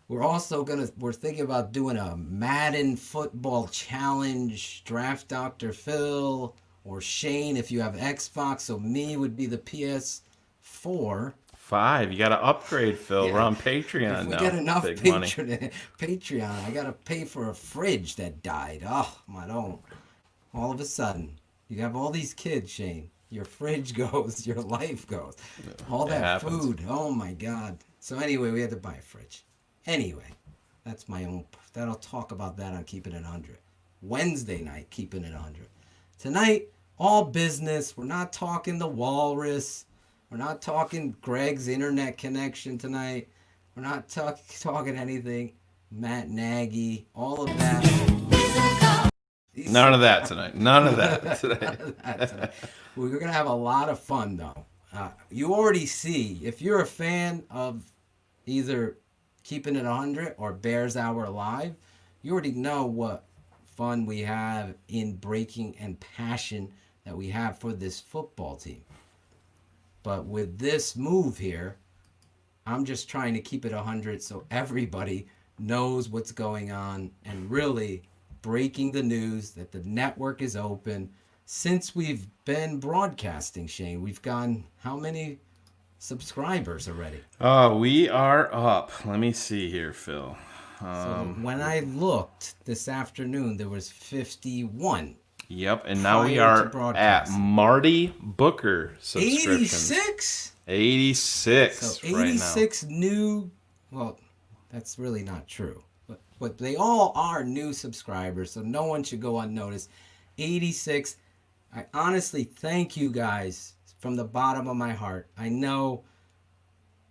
We're thinking about doing a Madden football challenge, draft Dr. Phil or Shane if you have Xbox. So me would be the PS4. 5. You got to upgrade, Phil. Yeah. We're on Patreon If we now. get enough Big money. Patreon, I got to pay for a fridge that died. Oh, my don't. All of a sudden, you have all these kids, Shane. Your fridge goes, your life goes. All that happens. food. Oh, my God. So anyway, we had to buy a fridge. Anyway, that's my own. I'll talk about that on Keeping It 100. Wednesday night, Keeping It 100. Tonight, all business. We're not talking the walrus. We're not talking Greg's internet connection tonight. We're not talking anything. Matt Nagy, all of that. None of that tonight. None of that today. We're going to have a lot of fun, though. You already see, if you're a fan of either Keeping It 100 or Bears Hour Live, you already know what fun we have in breaking and passion that we have for this football team. But with this move here, I'm just trying to keep it 100 so everybody knows what's going on and really breaking the news that the network is open. Since we've been broadcasting, Shane, we've gone how many subscribers already? We are up. Let me see here, Phil. So when I looked this afternoon, there was 51. Yep, and now we prior to are at broadcasting. Marty Booker subscriptions. 86? 86 So right 86 new, well, that's really not true. But they all are new subscribers, so no one should go unnoticed. 86. I honestly thank you guys from the bottom of my heart. I know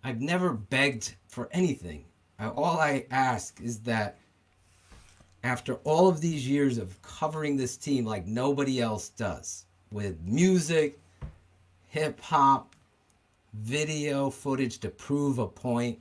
I've never begged for anything. All I ask is that after all of these years of covering this team like nobody else does, with music, hip-hop, video footage to prove a point,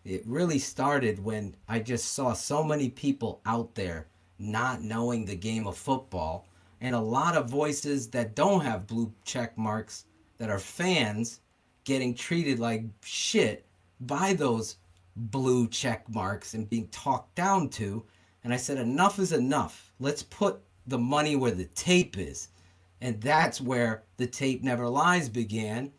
it really started when I just saw so many people out there not knowing the game of football, and a lot of voices that don't have blue check marks, that are fans, getting treated like shit by those blue check marks and being talked down to. And I said, enough is enough. Let's put the money where the tape is. And that's where the Tape Never Lies began,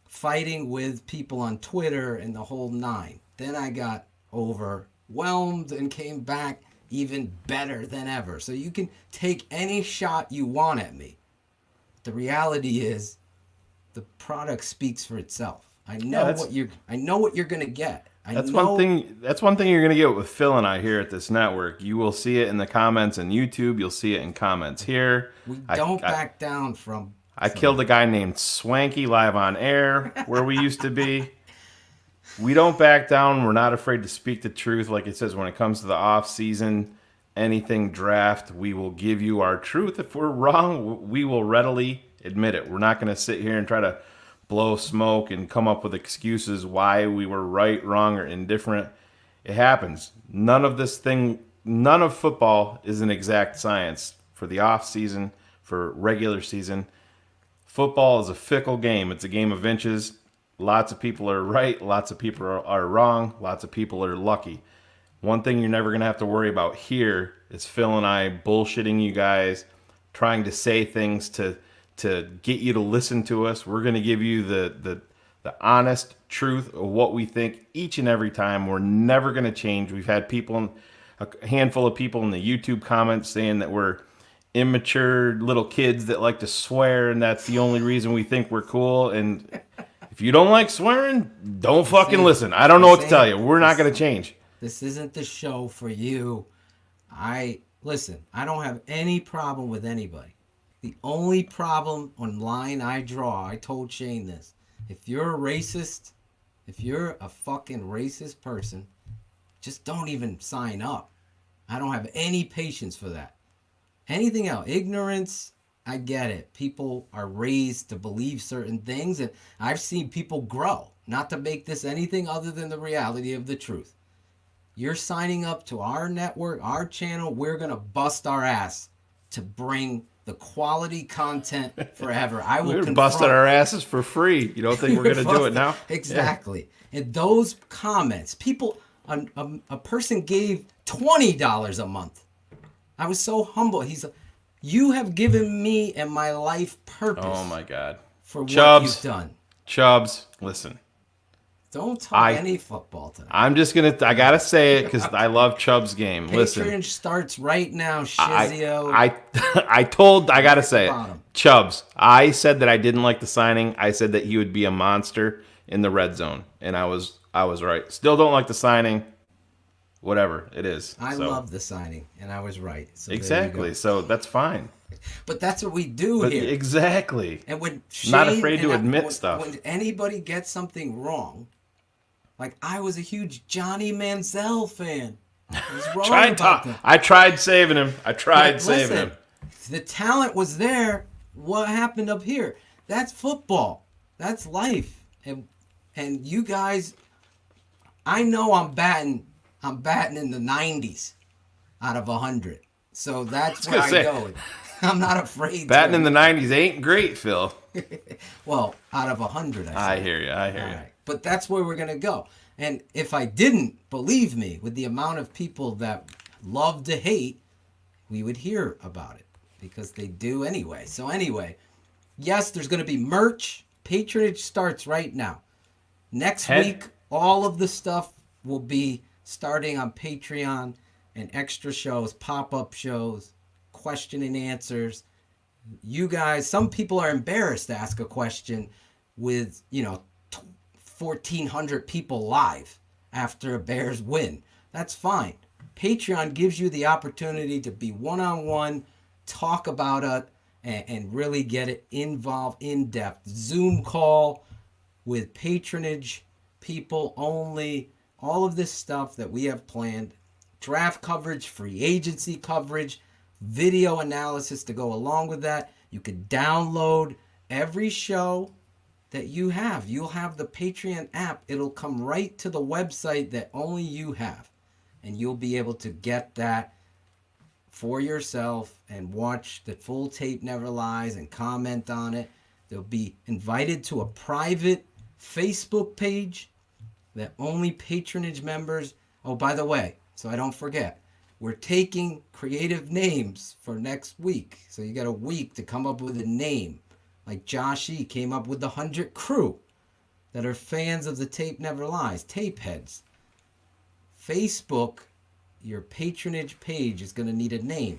fighting with people on Twitter and the whole nine. Then I got overwhelmed and came back even better than ever. So you can take any shot you want at me. The reality is the product speaks for itself. I know what you're gonna get. That's one thing you're gonna get with Phil and I here at this network. You will see it in the comments on YouTube. You'll see it in comments here. We don't back down from. I killed a guy named Swanky live on air where we used to be. We don't back down. We're not afraid to speak the truth. Like it says, when it comes to the off season, anything draft, we will give you our truth. If we're wrong, we will readily admit it. We're not going to sit here and try to blow smoke and come up with excuses why we were right, wrong, or indifferent. It happens. None of football is an exact science. For the off season, for regular season, football is a fickle game. It's a game of inches. Lots of people are right. Lots of people are wrong. Lots of people are lucky. One thing you're never going to have to worry about here is Phil and I bullshitting you guys, trying to say things to get you to listen to us. We're going to give you the honest truth of what we think each and every time. We're never going to change. We've had a handful of people in the YouTube comments saying that we're immature little kids that like to swear, and that's the only reason we think we're cool. And if you don't like swearing, don't fucking listen. I don't know what to tell you. We're not going to change. This isn't the show for you. Listen, I don't have any problem with anybody. The only problem on line I draw, I told Shane this. If you're a racist, if you're a fucking racist person, just don't even sign up. I don't have any patience for that. Anything else, ignorance, I get it. People are raised to believe certain things, and I've seen people grow. Not to make this anything other than the reality of the truth. You're signing up to our network, our channel. We're going to bust our ass to bring the quality content forever. We're busting our asses for free. You don't think we're going to do it now? Exactly. Yeah. And those comments, people, a person gave $20 a month. I was so humble. He's like, you have given me and my life purpose. Oh my God. For what you've done. Chubbs, listen. Don't talk any football tonight. I'm just going to, I got to say it because I love Chubb's game. Patreon starts right now, Shizio. I got to say it. Chubbs, I said that I didn't like the signing. I said that he would be a monster in the red zone. And I was right. Still don't like the signing. Whatever it is. I love the signing, and I was right. So exactly. So that's fine. But that's what we do here. Exactly. And when Shane, not afraid to admit stuff. When anybody gets something wrong, like I was a huge Johnny Manziel fan. I was wrong about that. I tried saving him. Saving him. The talent was there. What happened up here? That's football. That's life. And you guys, I know I'm batting in the 90s out of 100. So that's I where was I gonna go. I'm not afraid. Batting in the 90s ain't great, Phil. Well, out of 100, I hear you. I hear All you. right. But that's where we're going to go. And if I didn't, believe me, with the amount of people that love to hate, we would hear about it because they do anyway. So anyway, yes, there's going to be merch. Patronage starts right now. Next week, all of the stuff will be starting on Patreon and extra shows, pop-up shows, question and answers. You guys, some people are embarrassed to ask a question with, 1,400 people live after a Bears win. That's fine. Patreon gives you the opportunity to be one-on-one, talk about it, and really get it involved, in-depth. Zoom call with patronage, people only, all of this stuff that we have planned. Draft coverage, free agency coverage, video analysis to go along with that. You could download every show that you have. You'll have the Patreon app. It'll come right to the website that only you have. And you'll be able to get that for yourself and watch the full Tape Never Lies and comment on it. They'll be invited to a private Facebook page that only patronage members. Oh, by the way, so I don't forget, we're taking creative names for next week. So you got a week to come up with a name. Like Josh E. came up with the 100 Crew that are fans of the Tape Never Lies, tape heads. Facebook, your patronage page is going to need a name.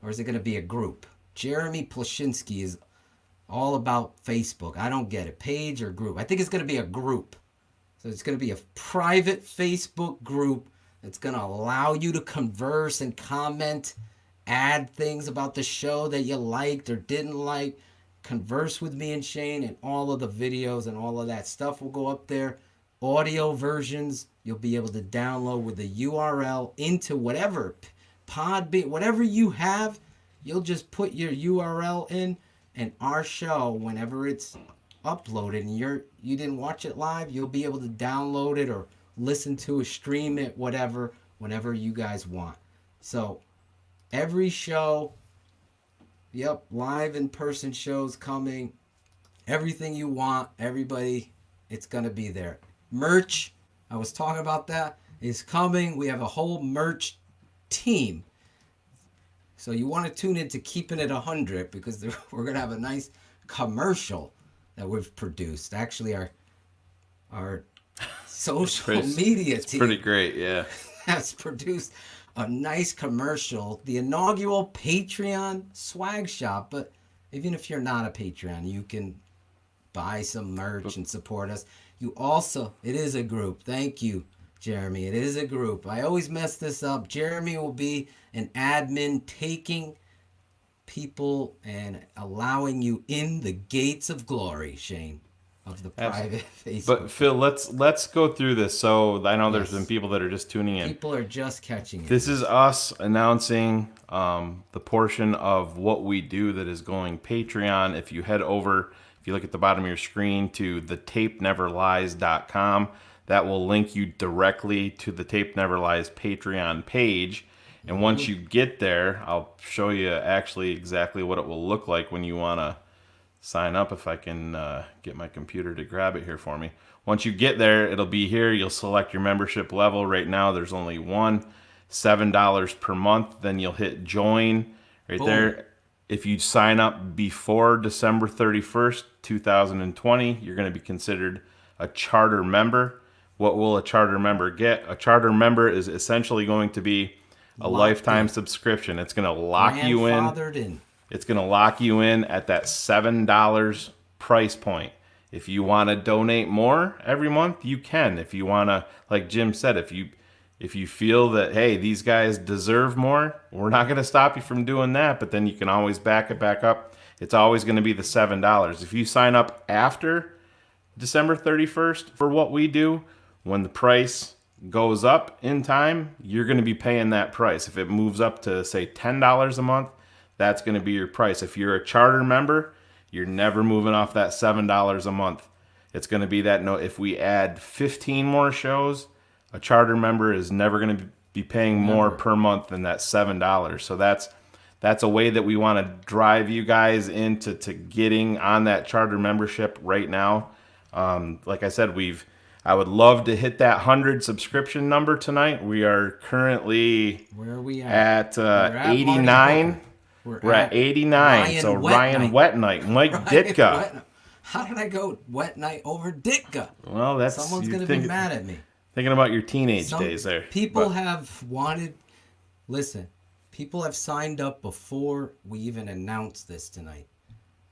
Or is it going to be a group? Jeremy Plashinsky is all about Facebook. I don't get it. Page or group? I think it's going to be a group. So it's going to be a private Facebook group that's going to allow you to converse and comment, add things about the show that you liked or didn't like, converse with me and Shane, and all of the videos and all of that stuff will go up there. Audio versions you'll be able to download with the URL into whatever Podbean, whatever you have. You'll just put your URL in, and our show, whenever it's uploaded and you didn't watch it live, you'll be able to download it or listen to it, stream it, whatever, whenever you guys want. So every show, live in-person shows coming. Everything you want, everybody, it's going to be there. Merch, I was talking about that, is coming. We have a whole merch team. So you want to tune in to Keeping It 100 because we're going to have a nice commercial that we've produced. Actually, our social media team. Pretty great, yeah. Has produced a nice commercial, the inaugural Patreon swag shop. But even if you're not a Patreon, you can buy some merch and support us. You also, it is a group. Thank you, Jeremy. It is a group. I always mess this up. Jeremy will be an admin taking people and allowing you in the gates of glory, Shane, of the private Facebook. But Phil, let's go through this. So I know there's been people that are just tuning in. People are just catching it. This is us announcing the portion of what we do that is going Patreon. If you head over, if you look at the bottom of your screen to thetapeneverlies.com, that will link you directly to the Tape Never Lies Patreon page. And once you get there, I'll show you actually exactly what it will look like when you want to sign up. If I can get my computer to grab it here for me. Once you get there, it'll be here. You'll select your membership level. Right now, there's only one, $7 per month. Then you'll hit join right there. If you sign up before December 31st, 2020, you're going to be considered a charter member. What will a charter member get? A charter member is essentially going to be a lifetime subscription. It's going to lock you in. It's going to lock you in at that $7 price point. If you want to donate more every month, you can. If you want to, like Jim said, if you feel that, hey, these guys deserve more, we're not going to stop you from doing that, but then you can always back it back up. It's always going to be the $7. If you sign up after December 31st for what we do, when the price goes up in time, you're going to be paying that price. If it moves up to, say, $10 a month, that's going to be your price. If you're a charter member, you're never moving off that $7 a month. It's going to be that. No, if we add 15 more shows, a charter member is never going to be paying more per month than that $7. So that's a way that we want to drive you guys into getting on that charter membership right now. Like I said, I would love to hit that 100 subscription number tonight. We are currently where are we at? At 89. We're at 89. So Ryan Wet Night, Mike Ditka. How did I go Wet Night over Ditka? Well, someone's gonna be mad at me. Thinking about your teenage days there. People have wanted. Listen, people have signed up before we even announced this tonight.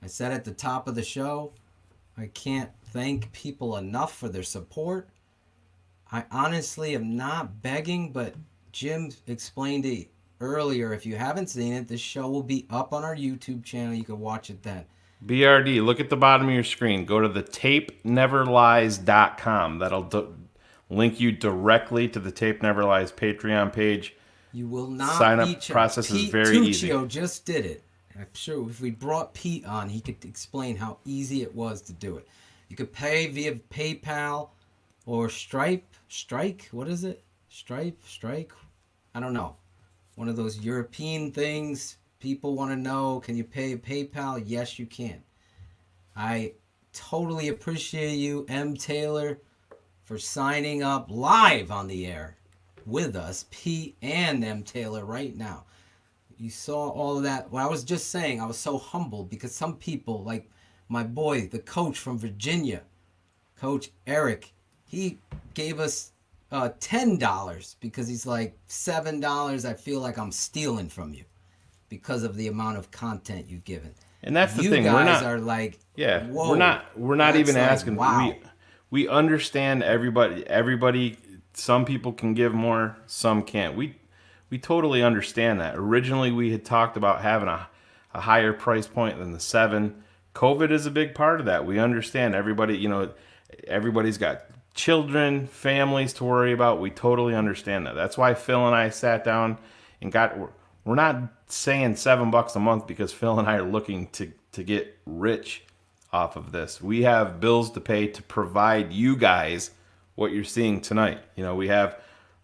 I said at the top of the show, I can't thank people enough for their support. I honestly am not begging, but Jim explained it earlier. If you haven't seen it, this show will be up on our YouTube channel. You can watch it then. BRD, look at the bottom of your screen. Go to the tapeneverlies.com. That'll link you directly to the Tape Never Lies Patreon page. You will not sign up. Process is very easy. Tuccio just did it. I'm sure if we brought Pete on, he could explain how easy it was to do it. You could pay via PayPal or Stripe. What is it? Strike? I don't know. One of those European things. People want to know, can you pay PayPal? Yes, you can. I totally appreciate you, M. Taylor, for signing up live on the air with us, Pete and M. Taylor, right now. You saw all of that. Well, I was just saying, I was so humbled because some people, like my boy, the coach from Virginia, Coach Eric, he gave us $10 because he's like, $7, I feel like I'm stealing from you because of the amount of content you've given. And that's the you thing. Guys We're not, are like, yeah, whoa, we're not even like, asking. Wow. We understand everybody. Some people can give more, some can't. We totally understand that. Originally, we had talked about having a higher price point than the $7. COVID is a big part of that. We understand everybody. Everybody's got children, families to worry about. We totally understand that. That's why Phil and I sat down and we're not saying $7 a month because Phil and I are looking to get rich off of this. We have bills to pay to provide you guys what you're seeing tonight. We have,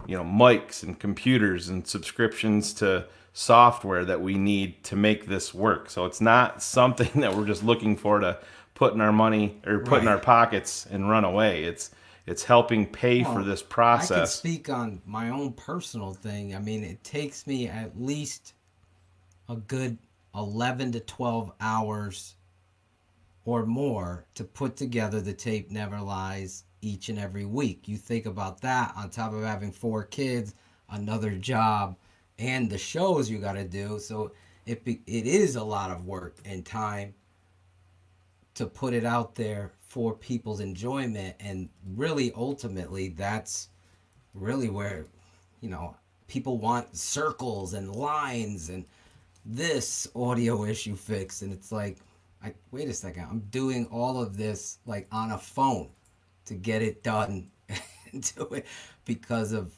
mics and computers and subscriptions to software that we need to make this work. So it's not something that we're just looking for to put in our money or put in our pockets and run away. It's helping pay for this process. I can speak on my own personal thing. I mean, it takes me at least a good 11 to 12 hours or more to put together the Tape Never Lies each and every week. You think about that on top of having 4 kids, another job, and the shows you got to do. So it is a lot of work and time to put it out there for people's enjoyment. And really, ultimately, that's really where, people want circles and lines and this audio issue fixed. And it's like, wait a second, I'm doing all of this like on a phone to get it done and do it because of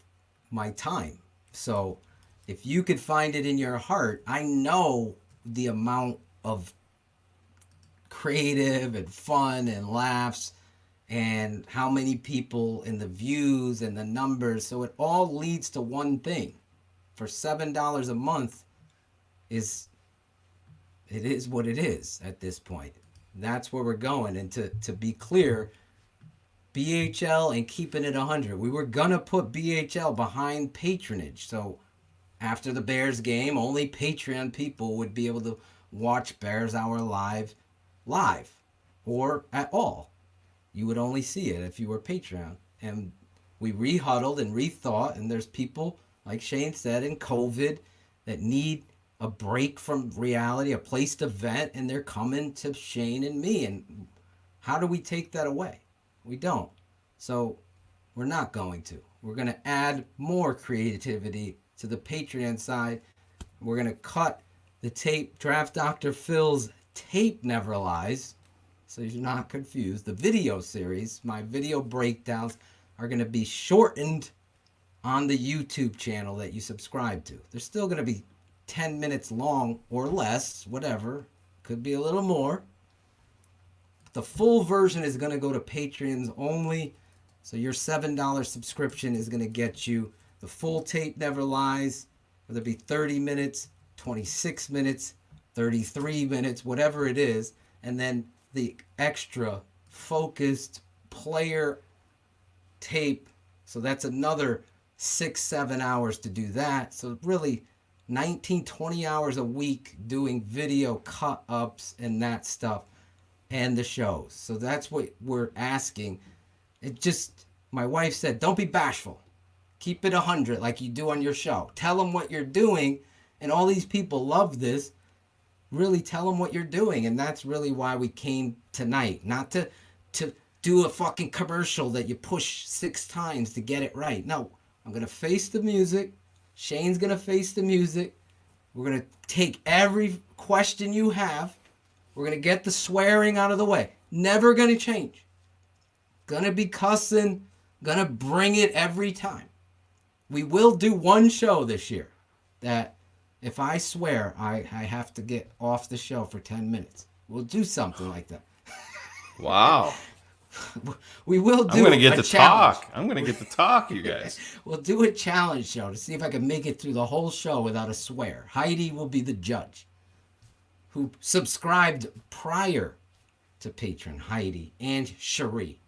my time. So if you could find it in your heart, I know the amount of creative and fun and laughs and how many people and the views and the numbers. So it all leads to one thing. For $7 a month it is what it is at this point. That's where we're going. And to be clear, BHL and keeping it 100. We were going to put BHL behind patronage. So after the Bears game, only Patreon people would be able to watch Bears Hour live or at all. You would only see it if you were Patreon. And we rehuddled and rethought, and there's people, like Shane said, in COVID that need a break from reality, a place to vent, and they're coming to Shane and me. And how do we take that away? We don't. So we're not going to. We're going to add more creativity to the Patreon side. We're going to cut the tape, Draft Dr. Phil's Tape Never Lies, so you're not confused. The video series, my video breakdowns, are going to be shortened on the YouTube channel that you subscribe to. They're still going to be 10 minutes long or less, whatever. Could be a little more. The full version is going to go to Patreons only. So your $7 subscription is going to get you The full tape never lies, whether it be 30 minutes, 26 minutes, 33 minutes, whatever it is. And then the extra focused player tape. So that's another 6-7 hours to do that. So really 19-20 hours a week doing video cut ups and that stuff and the shows. So that's what we're asking. It just, my wife said, don't be bashful. Keep it 100 like you do on your show. Tell them what you're doing. And all these people love this. Really tell them what you're doing. And that's really why we came tonight. Not to do a fucking commercial that you push 6 times to get it right. No, I'm going to face the music. Shayne's going to face the music. We're going to take every question you have. We're going to get the swearing out of the way. Never going to change. Going to be cussing. Going to bring it every time. We will do one show this year that if I swear, I have to get off the show for 10 minutes. We'll do something like that. Wow. We will do I'm going to get to challenge. talk. I'm going to get to talk, you guys. We'll do a challenge show to see if I can make it through the whole show without a swear. Heidi will be the judge who subscribed prior to Patreon, Heidi and Cherie.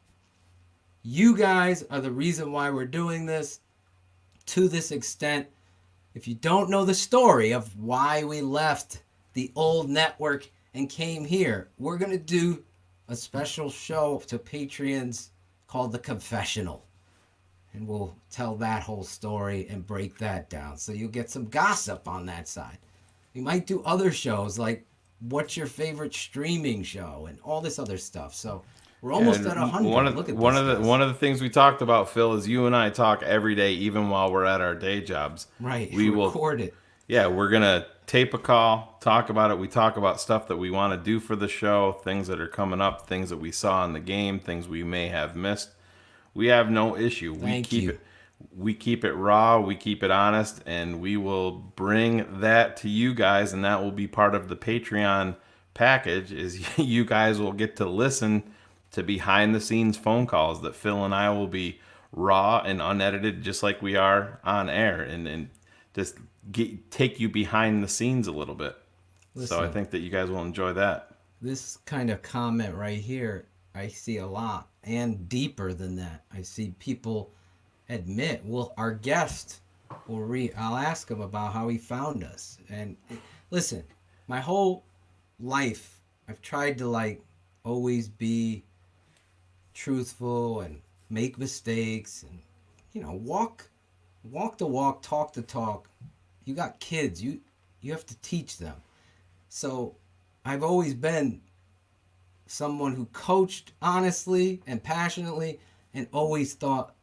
You guys are the reason why we're doing this to this extent. If you don't know the story of why we left the old network and came here, we're going to do a special show to Patreons called The Confessional. And we'll tell that whole story and break that down. So you'll get some gossip on that side. We might do other shows like what's your favorite streaming show and all this other stuff. So we're almost at 100. Look at one of the things we talked about, Phil, is you and I talk every day, even while we're at our day jobs. Right. We record it. Yeah, we're gonna tape a call, talk about it. We talk about stuff that we want to do for the show, things that are coming up, things that we saw in the game, things we may have missed. We have no issue. We keep it raw, we keep it honest, and we will bring that to you guys, and that will be part of the Patreon package. Is you guys will get to listen to behind the scenes phone calls that Phil and I will be raw and unedited, just like we are on air, and just take you behind the scenes a little bit. Listen, so I think that you guys will enjoy that. This kind of comment right here, I see a lot, and deeper than that. I see people admit, well, our guest will I'll ask him about how he found us. And listen, my whole life, I've tried to always be truthful and make mistakes and, walk the walk, talk the talk. You got kids, you have to teach them. So I've always been someone who coached honestly and passionately and always thought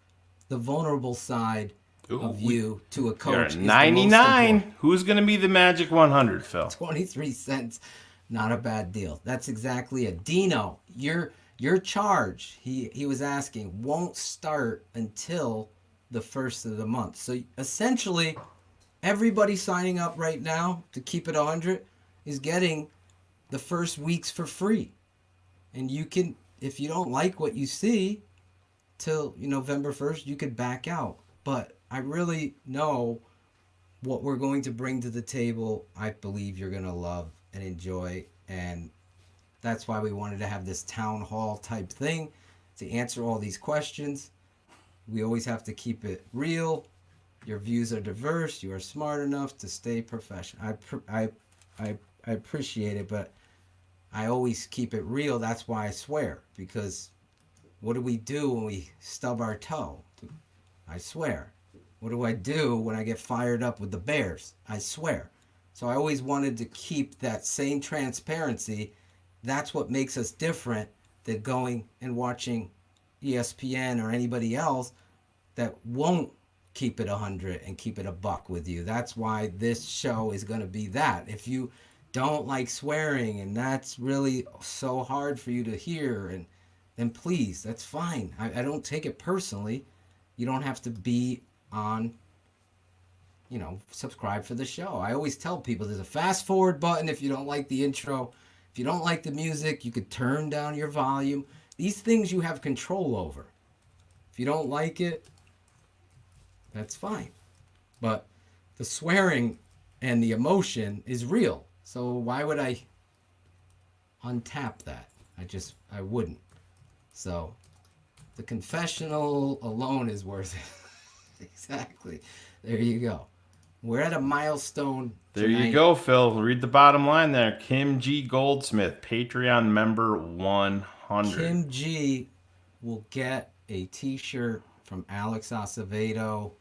the vulnerable side of you to a coach is 99. Who's going to be the magic 100, Phil? 23 cents. Not a bad deal. That's exactly it. Dino, your charge, he was asking, won't start until the first of the month. So essentially, everybody signing up right now to keep it 100 is getting the first weeks for free. And you can, if you don't like what you see till November 1st, you could back out. But I really know what we're going to bring to the table. I believe you're going to love and enjoy. And that's why we wanted to have this town hall type thing to answer all these questions. We always have to keep it real. Your views are diverse. You are smart enough to stay professional. I appreciate it, but I always keep it real. That's why I swear, because what do we do when we stub our toe? I swear. What do I do when I get fired up with the Bears? I swear. So I always wanted to keep that same transparency. That's what makes us different than going and watching ESPN or anybody else that won't keep it 100 and keep it a buck with you. That's why this show is going to be that. If you don't like swearing and that's really so hard for you to hear, and then please, that's fine. I don't take it personally. You don't have to be on, subscribe for the show. I always tell people there's a fast forward button if you don't like the intro. If you don't like the music, you could turn down your volume. These things you have control over. If you don't like it, that's fine. But the swearing and the emotion is real. So why would I untap that? I wouldn't. So the confessional alone is worth it. Exactly. There you go. We're at a milestone There tonight. you go, Phil. Read the bottom line there. Kim G. Goldsmith, Patreon member 100. Kim G will get a t-shirt from Alex Acevedo.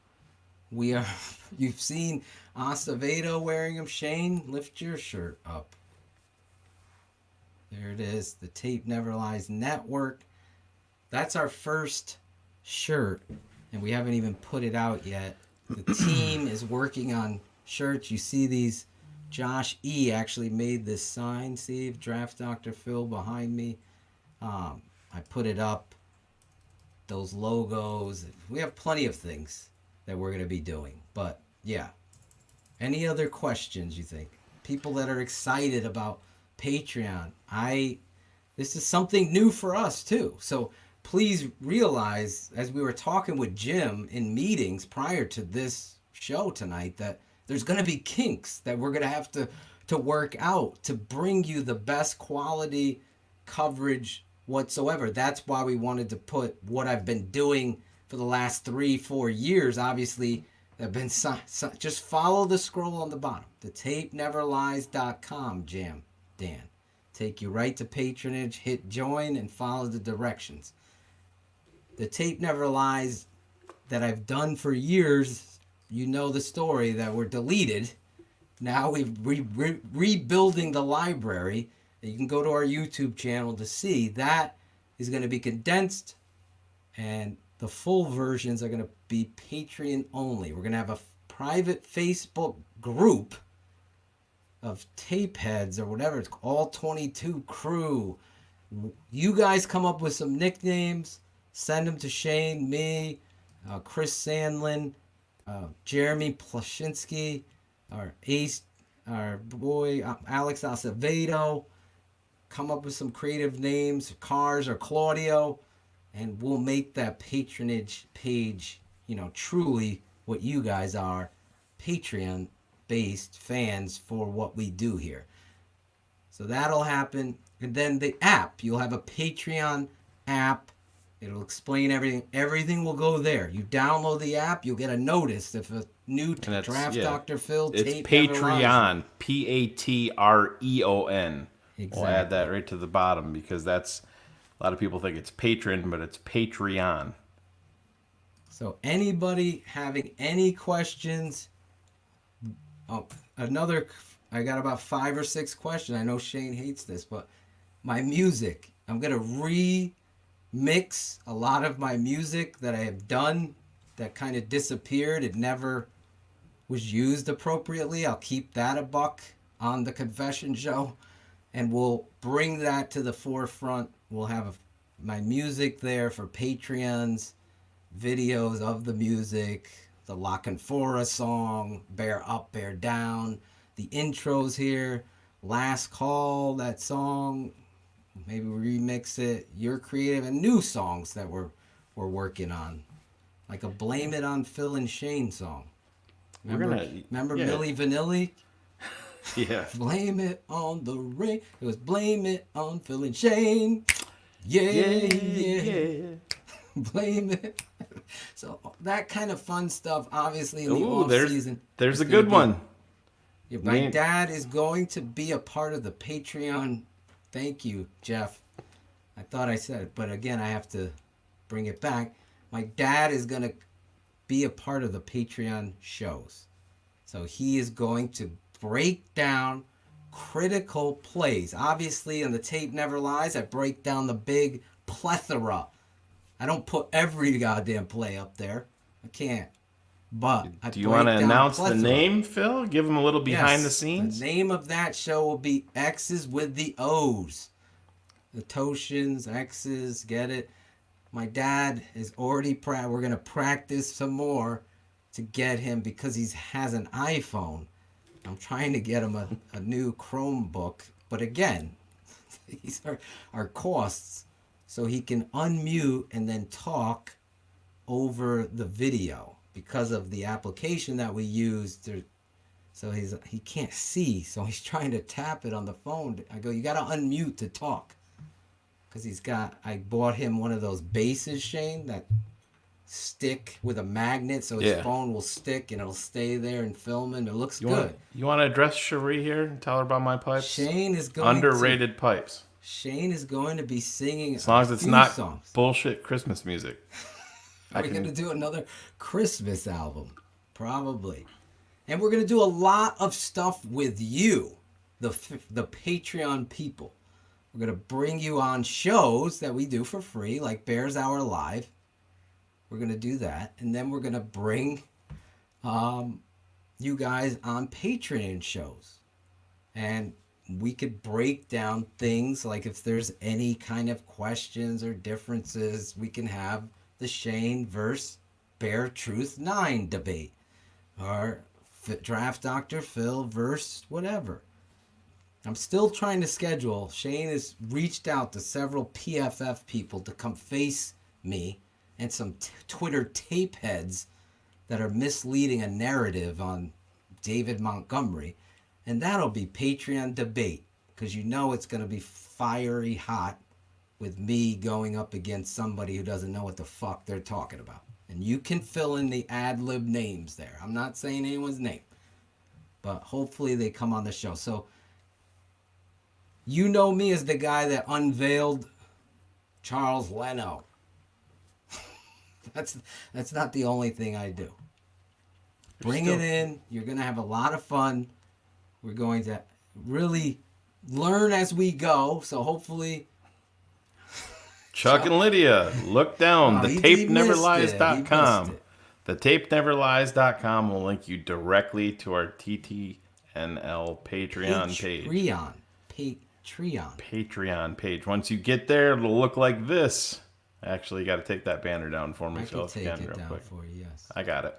You've seen Acevedo wearing them. Shane, lift your shirt up. There it is. The Tape Never Lies Network. That's our first shirt, and we haven't even put it out yet. The team is working on shirts. You see these. Josh E. actually made this sign. See, Draft Dr. Phil behind me. I put it up. Those logos. We have plenty of things that we're going to be doing. But, yeah. Any other questions, you think? People that are excited about Patreon. This is something new for us, too. So, please realize, as we were talking with Jim in meetings prior to this show tonight, that there's going to be kinks that we're going to have to work out to bring you the best quality coverage whatsoever. That's why we wanted to put what I've been doing for the last 3-4 years. Obviously, I've been just follow the scroll on the bottom. thetapeneverlies.com, Dan. Take you right to patronage, hit join, and follow the directions. The Tape Never Lies that I've done for years, you know the story, that were deleted. Now we're rebuilding the library. You can go to our YouTube channel to see. That is going to be condensed, and the full versions are going to be Patreon only. We're going to have a private Facebook group of tape heads or whatever. It's all 22 crew. You guys come up with some nicknames. Send them to Shane, me, Chris Sandlin, Jeremy Plashinsky, our ace, our boy Alex Acevedo. Come up with some creative names, Cars or Claudio, and we'll make that patronage page, truly what you guys are, Patreon-based fans for what we do here. So that'll happen. And then the app, you'll have a Patreon app. It'll explain everything. Everything will go there. You download the app, you'll get a notice if a new Draft Dr. Phil it's tape. Patreon, Patreon. Exactly. We'll add that right to the bottom because that's a lot of people think it's patron, but it's Patreon. So anybody having any questions? I got about 5 or 6 questions. I know Shane hates this, but my music, I'm gonna remix a lot of my music that I have done that kind of disappeared. It never was used appropriately. I'll keep that $1 on the confession show, and we'll bring that to the forefront. We'll have my music there for Patreons, videos of the music, the Lock and Fora song, Bear Up, Bear Down, the intros here, Last Call, that song. Maybe we remix it. You're creative, and new songs that we're working on, like a Blame It on Phil and Shayne song. Remember Milli Vanilli? Yeah. Blame it on the rain. It was Blame It on Phil and Shayne. Yeah. Blame it. So that kind of fun stuff, obviously, in the off season. There's a good one. Yeah, my dad is going to be a part of the Patreon. Thank you, Jeff. I thought I said it, but again, I have to bring it back. My dad is going to be a part of the Patreon shows. So he is going to break down critical plays. Obviously, on the Tape Never Lies, I break down the big plethora. I don't put every goddamn play up there. I can't. But do you want to announce the name, Phil? Give them a little behind the scenes. The name of that show will be X's with the O's. The Toshins, X's, get it? My dad is already we're going to practice some more to get him, because he has an iPhone. I'm trying to get him a new Chromebook. But again, these are costs. So he can unmute and then talk over the video, because of the application that we used, so he can't see, so he's trying to tap it on the phone. I go, you got to unmute to talk, because I bought him one of those bases, Shane, that stick with a magnet, so his phone will stick and it'll stay there and film it. It looks good. You want to address Cherie here and tell her about my pipes? Shane is going underrated pipes. Shane is going to be singing as long as it's not songs. Bullshit Christmas music. Are we going to do another Christmas album? Probably. And we're going to do a lot of stuff with you, the Patreon people. We're going to bring you on shows that we do for free, like Bears Hour Live. We're going to do that. And then we're going to bring you guys on Patreon shows. And we could break down things, like if there's any kind of questions or differences, we can have the Shane versus Bear Truth 9 debate. Or Draft Dr. Phil versus whatever. I'm still trying to schedule. Shane has reached out to several PFF people to come face me and some Twitter tape heads that are misleading a narrative on David Montgomery. And that'll be Patreon debate, because you know it's going to be fiery hot with me going up against somebody who doesn't know what the fuck they're talking about. And you can fill in the ad-lib names there. I'm not saying anyone's name, but hopefully they come on the show. So you know me as the guy that unveiled Charles Leno. That's not the only thing I do. Bring it in. You're going to have a lot of fun. We're going to really learn as we go. So hopefully... Chuck and Lydia, look down. TheTapeNeverLies.com. TheTapeNeverLies.com will link you directly to our TTNL Patreon page. Patreon page. Once you get there, it'll look like this. Actually, you got to take that banner down for me, Phil, if you can, real quick. For you, yes. I got it.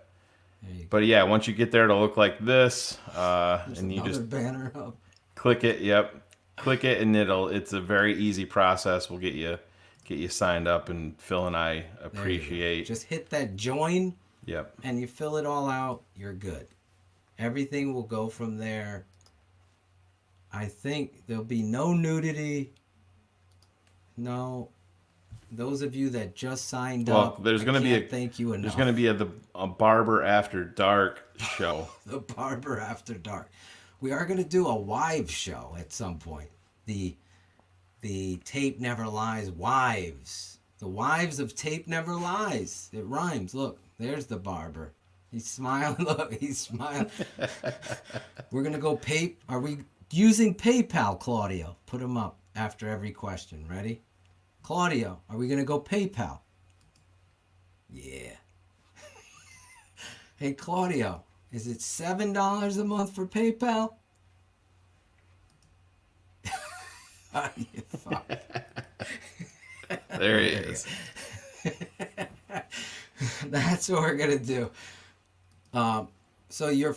But yeah, once you get there, it'll look like this. And you just banner up. Click it. Yep. Click it, and it's a very easy process. We'll get you signed up, and Phil and I appreciate. Just hit that join. Yep. And you fill it all out, you're good. Everything will go from there. I think there'll be no nudity. No. Those of you that just signed up, there's going to be thank you enough. There's going to be a Barber After Dark show. The Barber After Dark. We are going to do a wives show at some point. The Tape Never Lies wives. The wives of Tape Never Lies. It rhymes. Look, there's the barber. He's smiling. Look, he's smiling. We're going to go Are we using PayPal, Claudio? Put them up after every question. Ready? Claudio, are we going to go PayPal? Yeah. Hey, Claudio, is it $7 a month for PayPal? You fuck. There he is. That's what we're going to do. So you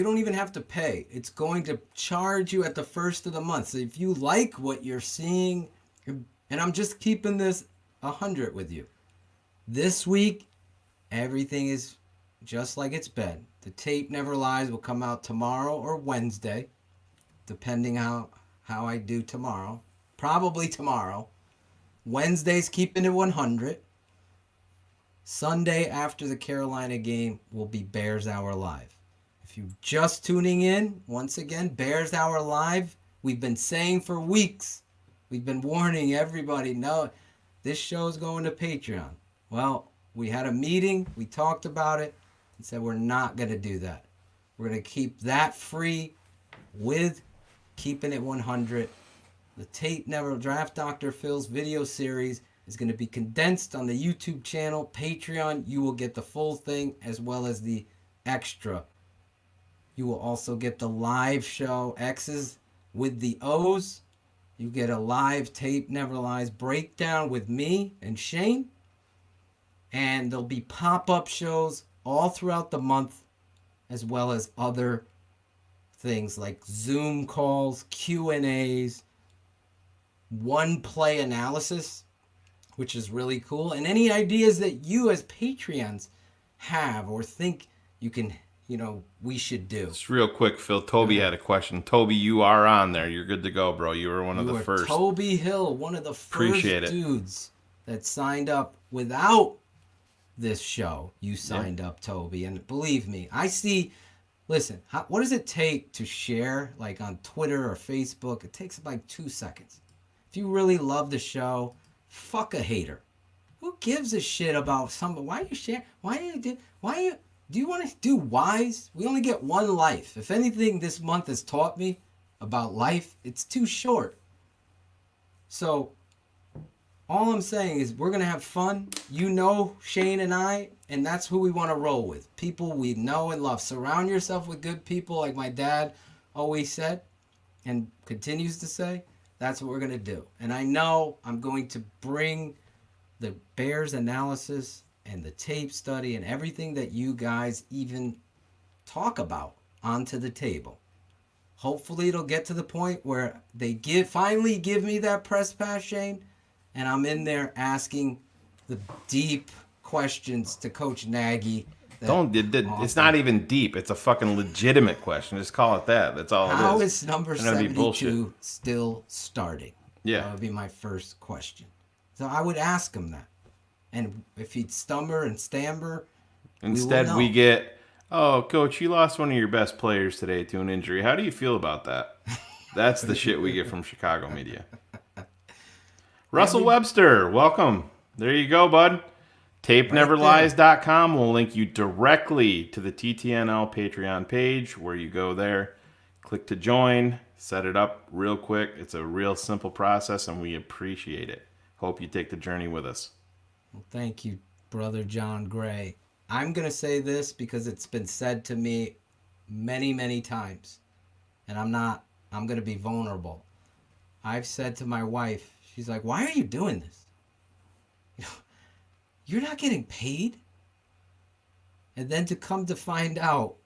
don't even have to pay. It's going to charge you at the first of the month. So if you like what you're seeing, and I'm just keeping this 100 with you. This week, everything is just like it's been. The Tape Never Lies will come out tomorrow or Wednesday, depending how I do tomorrow. Probably tomorrow. Wednesday's keeping it 100. Sunday after the Carolina game will be Bears Hour Live. If you're just tuning in, once again, Bears Hour Live, we've been saying for weeks, we've been warning everybody, no, this show's going to Patreon. Well, we had a meeting, we talked about it, and said we're not going to do that. We're going to keep that free with keeping it 100. The Tape Never Draft Dr. Phil's video series is going to be condensed on the YouTube channel. Patreon, you will get the full thing as well as the extra. You will also get the live show X's with the O's. You get a live Tape Never Lies breakdown with me and Shane. And there'll be pop-up shows all throughout the month, as well as other things like Zoom calls, Q&As, one-play analysis, which is really cool. And any ideas that you as Patreons have or think you can, we should do. Just real quick, Phil. Toby had a question. Toby, you are on there. You're good to go, bro. You were one of the first. Toby Hill, one of the first Appreciate it. dudes that signed up without this show. You signed up, Toby. And believe me, I see, listen, what does it take to share like on Twitter or Facebook? It takes like 2 seconds. If you really love the show, fuck a hater. Who gives a shit about somebody? Why you share? Do you want to do wise? We only get one life. If anything this month has taught me about life, it's too short. So all I'm saying is we're going to have fun. Shane and I, and that's who we want to roll with. People we know and love. Surround yourself with good people, like my dad always said and continues to say. That's what we're going to do. And I know I'm going to bring the Bears analysis and the tape study and everything that you guys even talk about onto the table. Hopefully it'll get to the point where they finally give me that press pass, Shane, and I'm in there asking the deep questions to Coach Nagy. It's not even deep. It's a fucking legitimate question. Just call it that. That's all it is. How is number 72 still starting? Yeah. That would be my first question. So I would ask him that. And if he'd stammer and stammer, instead we get, oh, Coach, you lost one of your best players today to an injury. How do you feel about that? That's the shit we get from Chicago media. Russell Webster, welcome. There you go, bud. TapeNeverLies.com will link you directly to the TTNL Patreon page where you go there, click to join, set it up real quick. It's a real simple process, and we appreciate it. Hope you take the journey with us. Well, thank you, Brother John Gray. I'm going to say this because it's been said to me many, many times, and I'm going to be vulnerable. I've said to my wife, she's like, why are you doing this? You're not getting paid? And then to come to find out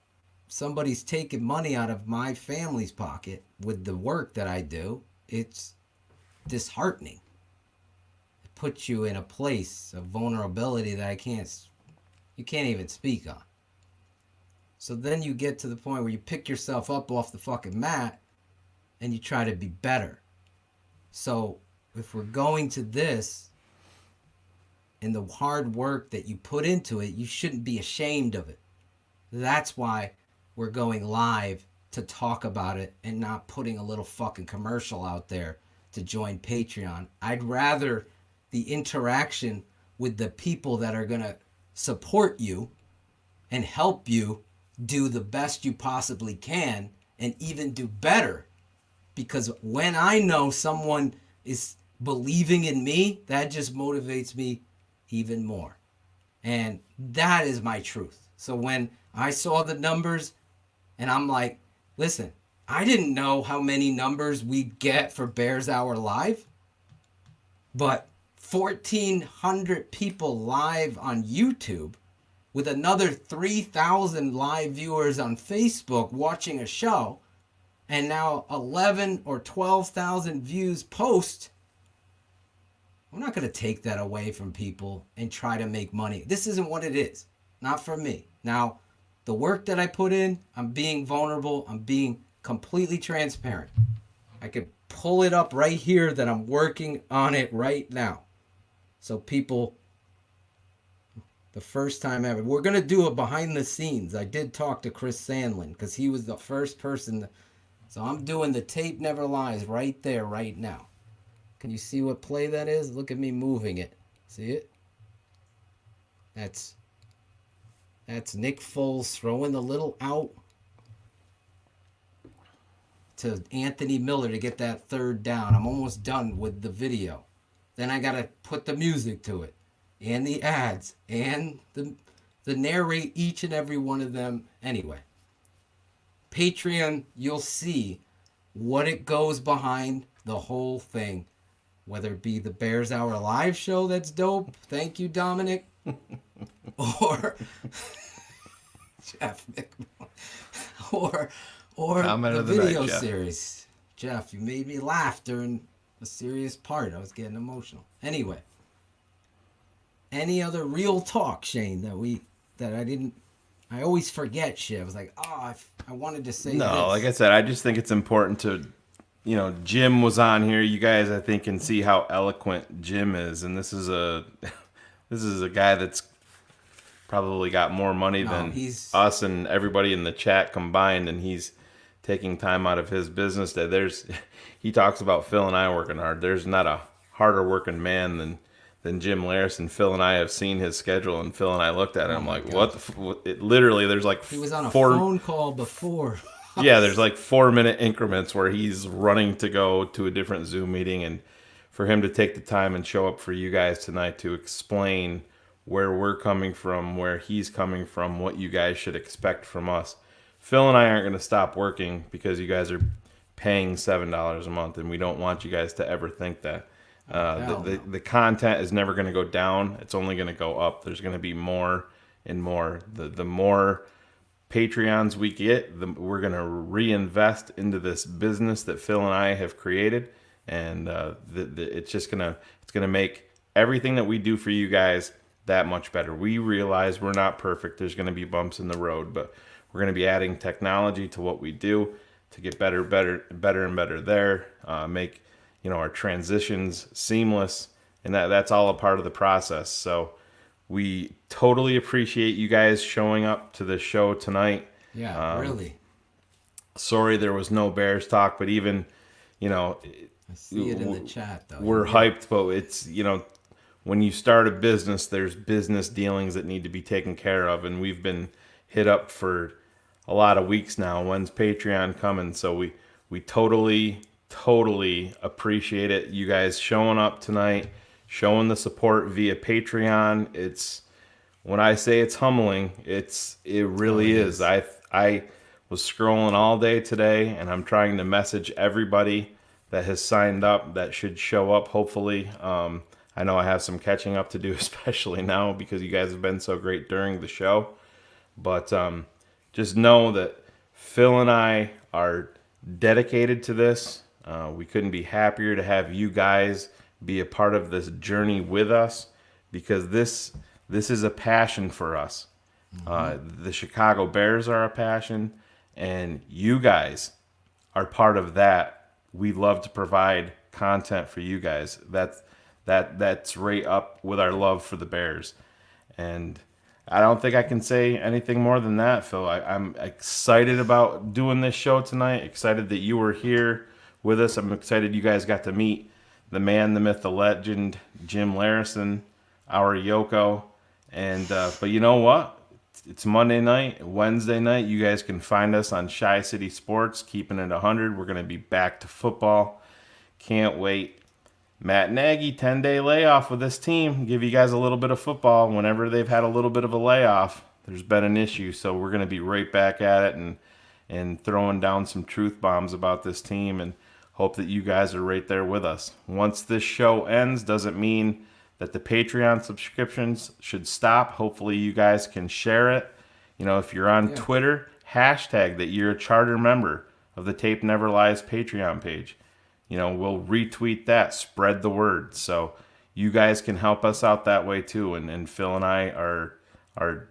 somebody's taking money out of my family's pocket with the work that I do, it's disheartening. It puts you in a place of vulnerability that you can't even speak on. So then you get to the point where you pick yourself up off the fucking mat and you try to be better. So if we're going to this, and the hard work that you put into it, you shouldn't be ashamed of it. That's why we're going live to talk about it and not putting a little fucking commercial out there to join Patreon. I'd rather the interaction with the people that are going to support you and help you do the best you possibly can and even do better. Because when I know someone is believing in me, that just motivates me even more. And that is my truth. So when I saw the numbers and I'm like, listen, I didn't know how many numbers we get for Bears Hour Live, but 1,400 people live on YouTube with another 3,000 live viewers on Facebook watching a show, and now 11 or 12,000 views post. I'm not going to take that away from people and try to make money. This isn't what it is. Not for me. Now, the work that I put in, I'm being vulnerable. I'm being completely transparent. I could pull it up right here that I'm working on it right now. So people, the first time ever, we're going to do it behind the scenes. I did talk to Chris Sandlin because he was the first person. So I'm doing the Tape Never Lies right there, right now. Can you see what play that is? Look at me moving it. See it? That's Nick Foles throwing the little out to Anthony Miller to get that third down. I'm almost done with the video. Then I got to put the music to it and the ads and the narrate each and every one of them. Anyway, Patreon, you'll see what it goes behind the whole thing. Whether it be the Bears Hour Live show, that's dope. Thank you, Dominic. Or Jeff McMahon. Or the video series. Jeff, you made me laugh during a serious part. I was getting emotional. Anyway, any other real talk, Shane, that we that I always forget shit. I was like, oh, I wanted to say No, this. like I said, I just think it's important to, Jim was on here. You guys, I think, can see how eloquent Jim is, and this is a this is a guy that's probably got more money than us and everybody in the chat combined, and he's taking time out of his business. He talks about Phil and I working hard. There's not a harder working man than Jim Larson. Phil and I have seen his schedule, and Phil and I looked at it. I'm like, what? It literally, there's like he was on a phone call before. Yeah, there's like 4-minute increments where he's running to go to a different Zoom meeting, and for him to take the time and show up for you guys tonight to explain where we're coming from, where he's coming from, what you guys should expect from us. Phil and I aren't going to stop working because you guys are paying $7 a month, and we don't want you guys to ever think that. The content is never going to go down. It's only going to go up. There's going to be more and more. The more Patreons we get, we're going to reinvest into this business that Phil and I have created, and it's just going to make everything that we do for you guys that much better. We realize we're not perfect. There's going to be bumps in the road, but we're going to be adding technology to what we do to get better and better there. Make our transitions seamless, and that's all a part of the process. So we totally appreciate you guys showing up to the show tonight. Yeah, really. Sorry there was no Bears talk, but even I see it in the chat though. We're hyped, but it's when you start a business, there's business dealings that need to be taken care of, and we've been hit up for a lot of weeks now. When's Patreon coming? So we totally appreciate it. You guys showing up tonight, showing the support via Patreon. When I say it's humbling, it really is. I was scrolling all day today, and I'm trying to message everybody that has signed up that should show up, hopefully. I know I have some catching up to do, especially now because you guys have been so great during the show. But just know that Phil and I are dedicated to this. We couldn't be happier to have you guys be a part of this journey with us, because this is a passion for us. The Chicago Bears are a passion, and you guys are part of that. We love to provide content for you guys. That's right up with our love for the Bears. And I don't think I can say anything more than that, Phil. I'm excited about doing this show tonight. Excited that you were here with us. I'm excited you guys got to meet the man, the myth, the legend, Jim Larson, our Yoko. And but you know what? It's Monday night, Wednesday night. You guys can find us on Shy City Sports, keeping it 100. We're going to be back to football. Can't wait. Matt Nagy, 10-day layoff with this team. Give you guys a little bit of football. Whenever they've had a little bit of a layoff, there's been an issue. So we're going to be right back at it and throwing down some truth bombs about this team, and hope that you guys are right there with us. Once this show ends, doesn't mean that the Patreon subscriptions should stop. Hopefully you guys can share it. If you're on Twitter, hashtag that you're a charter member of the Tape Never Lies Patreon page. We'll retweet that, spread the word. So you guys can help us out that way too. And Phil and I are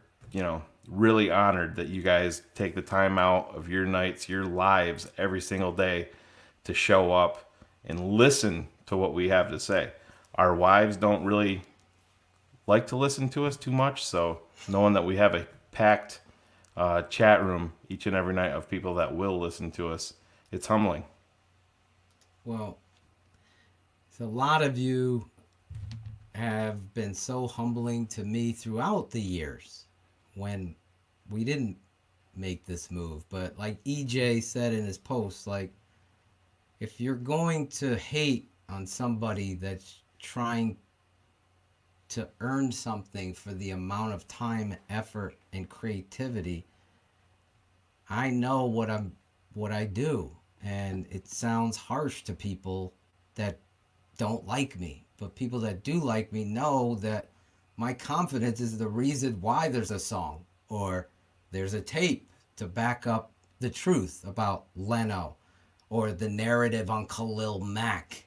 really honored that you guys take the time out of your nights, your lives every single day to show up and listen to what we have to say. Our wives don't really like to listen to us too much, so knowing that we have a packed chat room each and every night of people that will listen to us, it's humbling. Well, so a lot of you have been so humbling to me throughout the years when we didn't make this move. But like EJ said in his post, like, if you're going to hate on somebody that's trying to earn something for the amount of time, effort, and creativity, I know what I do. And it sounds harsh to people that don't like me. But people that do like me know that my confidence is the reason why there's a song or there's a tape to back up the truth about Leno, or the narrative on Khalil Mack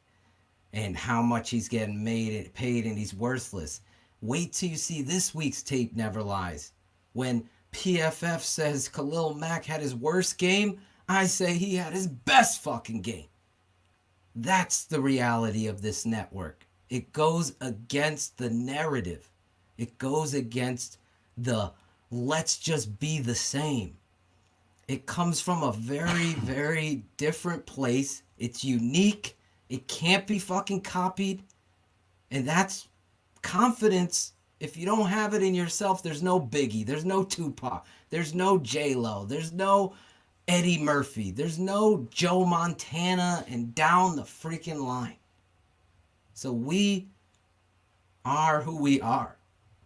and how much he's getting paid and he's worthless. Wait till you see this week's Tape Never Lies. When PFF says Khalil Mack had his worst game, I say he had his best fucking game. That's the reality of this network. It goes against the narrative. It goes against the let's just be the same. It comes from a very, very different place. It's unique. It can't be fucking copied. And that's confidence. If you don't have it in yourself, there's no Biggie. There's no Tupac. There's no J-Lo. There's no Eddie Murphy. There's no Joe Montana and down the freaking line. So we are who we are.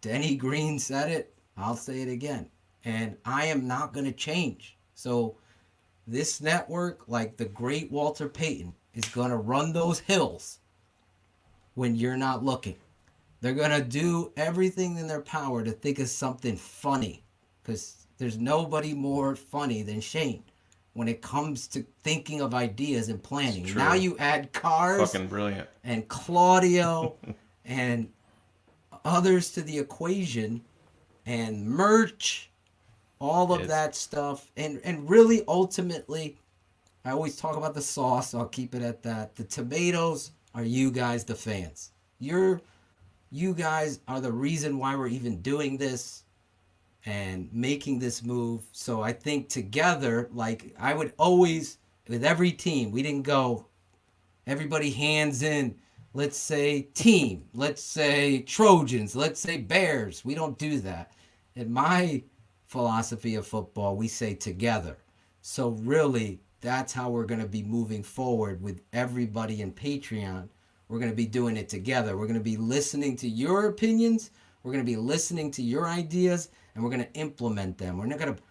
Denny Green said it. I'll say it again. And I am not going to change. So this network, like the great Walter Payton, is going to run those hills when you're not looking. They're going to do everything in their power to think of something funny, because there's nobody more funny than Shane when it comes to thinking of ideas and planning. Now you add Cars Fucking brilliant. and Claudio and others to the equation, and merch, all of that stuff. And really, ultimately, I always talk about the sauce. I'll keep it at that. The tomatoes are you guys, the fans. You guys are the reason why we're even doing this and making this move. So I think together, like I would always, with every team, we didn't go everybody hands in, let's say team, let's say Trojans, let's say Bears. We don't do that. In my philosophy of football, we say together. So really, that's how we're going to be moving forward with everybody in Patreon. We're going to be doing it together. We're going to be listening to your opinions. We're going to be listening to your ideas, and we're going to implement them. We're not going to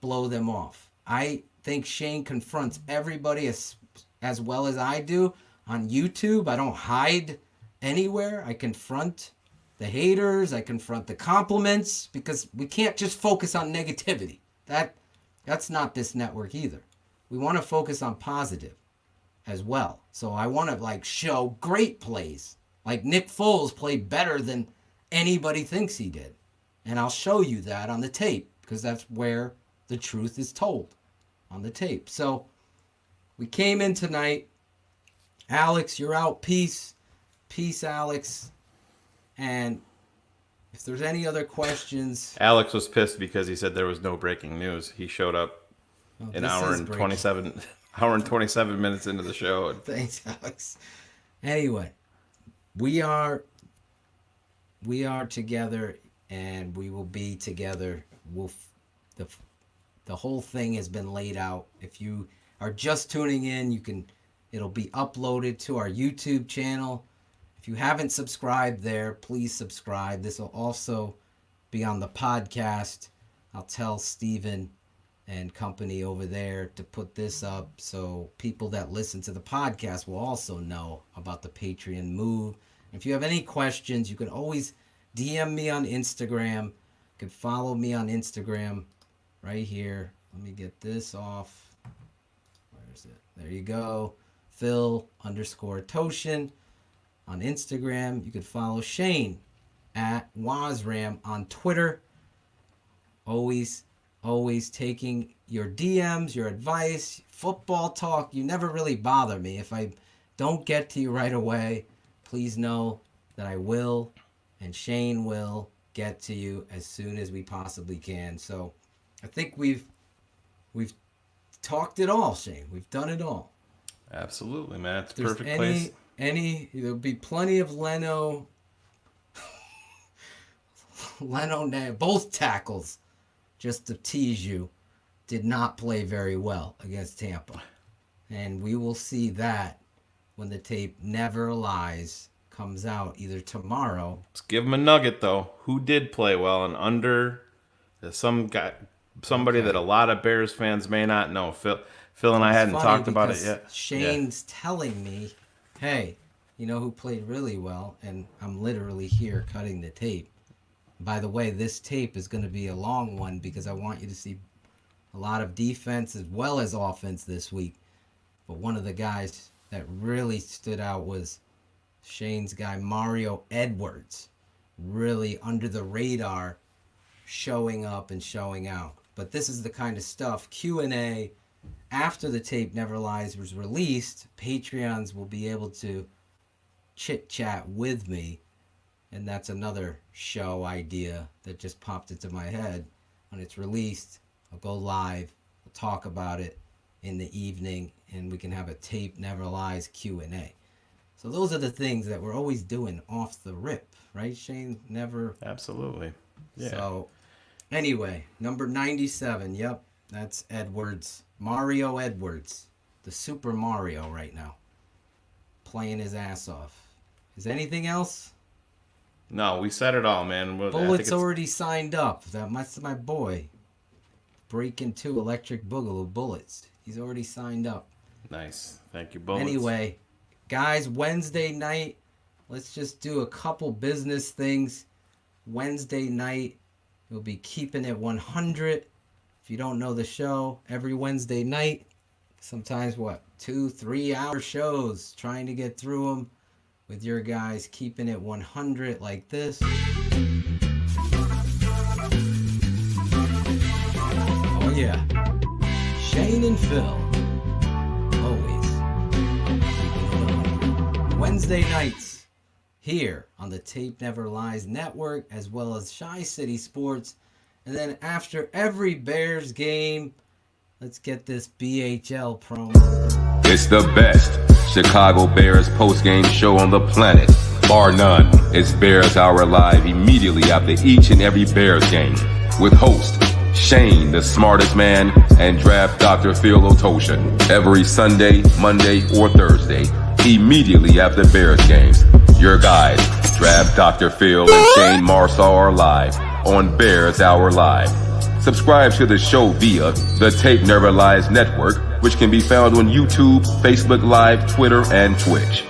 blow them off. I think Shane confronts everybody as well as I do on YouTube. I don't hide anywhere. I confront the haters. I confront the compliments, because we can't just focus on negativity. That's not this network either. We want to focus on positive as well. So I want to show great plays. Like Nick Foles played better than anybody thinks he did. And I'll show you that on the tape, because that's where the truth is told, on the tape. So we came in tonight. Alex, you're out. Peace. Peace, Alex. And if there's any other questions. Alex was pissed because he said there was no breaking news. He showed up an hour and 27 minutes into the show. Thanks, Alex. Anyway, we are together, and we will be together. The whole thing has been laid out. If you are just tuning in, it'll be uploaded to our YouTube channel. If you haven't subscribed there, please subscribe. This will also be on the podcast. I'll tell Steven and company over there to put this up, so people that listen to the podcast will also know about the Patreon move. If you have any questions, you can always DM me on Instagram. You can follow me on Instagram right here. Let me get this off. Where is it? There you go. Phil_Toshin on Instagram. You can follow Shane at Wazram on Twitter. Always taking your DMs, your advice, football talk. You never really bother me. If I don't get to you right away, please know that I will, and Shane will get to you as soon as we possibly can. So I think we've talked it all, Shane. We've done it all. Absolutely, man. It's a There's perfect place. There'll be plenty of Leno, both tackles, just to tease you, did not play very well against Tampa. And we will see that when the tape Never Lies comes out, either tomorrow. Let's give him a nugget, though. Who did play well and under somebody that a lot of Bears fans may not know. Phil and I hadn't talked about it yet. Shane's telling me, hey, you know who played really well? And I'm literally here cutting the tape. By the way, this tape is going to be a long one, because I want you to see a lot of defense as well as offense this week. But one of the guys that really stood out was Shane's guy, Mario Edwards. Really under the radar showing up and showing out. But this is the kind of stuff, Q&A, after the Tape Never Lies was released, Patreons will be able to chit-chat with me. And that's another show idea that just popped into my head. When it's released, I'll go live, we'll talk about it in the evening, and we can have a Tape Never Lies Q&A. So those are the things that we're always doing off the rip, right, Shane? Never. Absolutely. Yeah. So anyway, number 97. Yep, that's Edwards. Mario Edwards, the Super Mario right now, playing his ass off. Is anything else? No, we said it all, man. Bullet's already signed up. That's my boy. Breaking 2 Electric Boogaloo Bullets. He's already signed up. Nice. Thank you, Bullets. Anyway, guys, Wednesday night, let's just do a couple business things. Wednesday night, we'll be keeping it 100. If you don't know the show, every Wednesday night, sometimes 2-3 hour shows, trying to get through them with your guys, keeping it 100 like this. Oh yeah, Shane and Phil, always keeping it 100. Wednesday nights here on the Tape Never Lies Network, as well as Shy City Sports. And then after every Bears game, let's get this BHL promo. It's the best Chicago Bears postgame show on the planet, bar none. It's Bears Hour Live immediately after each and every Bears game, with host Shane, the smartest man, and draft Dr. Phil Otoshan. Every Sunday, Monday, or Thursday, immediately after Bears games. Your guys, draft Dr. Phil and Shane Marsaw, are live on Bears Hour Live. Subscribe to the show via the Tape Never Lies Network, which can be found on YouTube, Facebook Live, Twitter, and Twitch.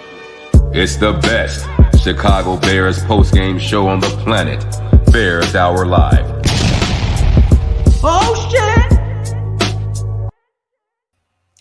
It's the best Chicago Bears postgame show on the planet, Bears Hour Live. Oh shit!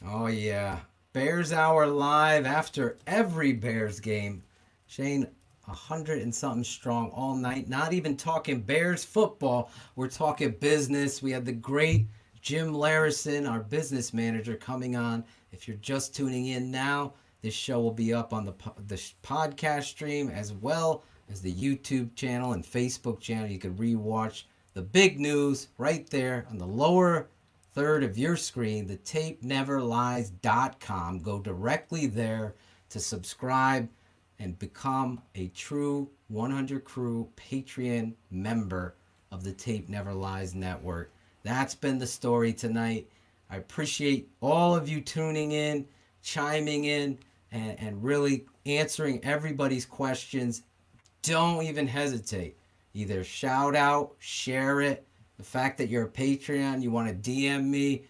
Oh yeah, Bears Hour Live after every Bears game. Shane, 100 and something strong all night. Not even talking Bears football. We're talking business. We had the great Jim Larison, our business manager, coming on. If you're just tuning in now, this show will be up on the podcast stream, as well as the YouTube channel and Facebook channel. You can rewatch the big news right there on the lower third of your screen, the tapeneverlies.com. Go directly there to subscribe and become a true 100 Crew Patreon member of the Tape Never Lies Network. That's been the story tonight. I appreciate all of you tuning in, chiming in, and really answering everybody's questions. Don't even hesitate. Either shout out, share it. The fact that you're a Patreon, you want to DM me,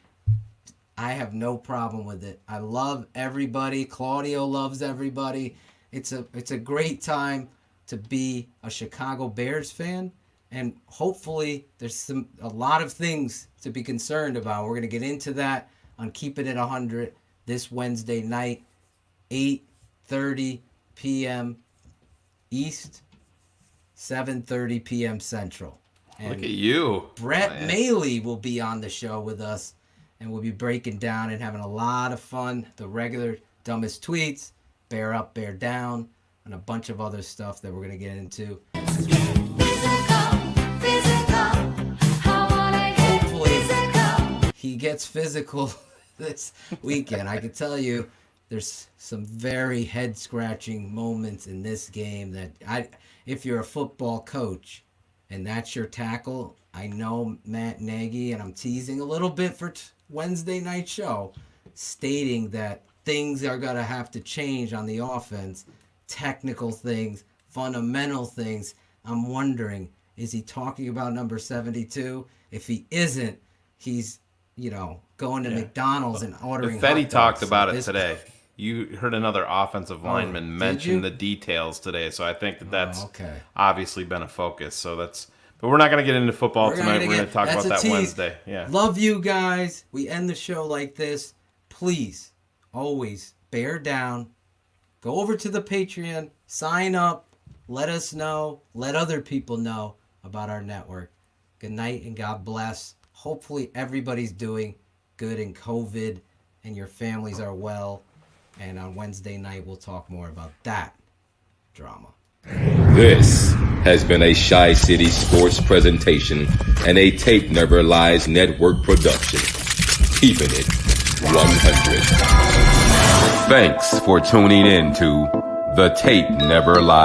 I have no problem with it. I love everybody. Claudio loves everybody. It's a great time to be a Chicago Bears fan, and hopefully there's a lot of things to be concerned about. We're going to get into that on Keeping It 100 this Wednesday night, 8:30 p.m. East, 7:30 p.m. Central. And look at you. Brett Maley will be on the show with us, and we'll be breaking down and having a lot of fun. The regular dumbest tweets, bear up, bear down, and a bunch of other stuff that we're going to get into. Hopefully he gets physical this weekend. I can tell you there's some very head-scratching moments in this game that if you're a football coach and that's your tackle, I know Matt Nagy, and I'm teasing a little bit for Wednesday night show, stating that things are going to have to change on the offense, technical things, fundamental things. I'm wondering, is he talking about number 72? If he isn't, he's, going to McDonald's and ordering hot Fetty dogs. talked about it today. You heard another offensive lineman mention you? the details today, so I think that's okay. obviously been a focus. So but we're not going to get into football tonight. We're going to talk about that tease. Wednesday. Yeah. Love you guys. We end the show like this. Please, always bear down. Go over to the Patreon, sign up, let us know, let other people know about our network. Good night and God bless. Hopefully everybody's doing good in COVID and your families are well. And on Wednesday night, we'll talk more about that drama. This has been a Shy City Sports presentation and a Tape Never Lies Network production. Keeping it 100. Thanks for tuning in to the Tape Never Lies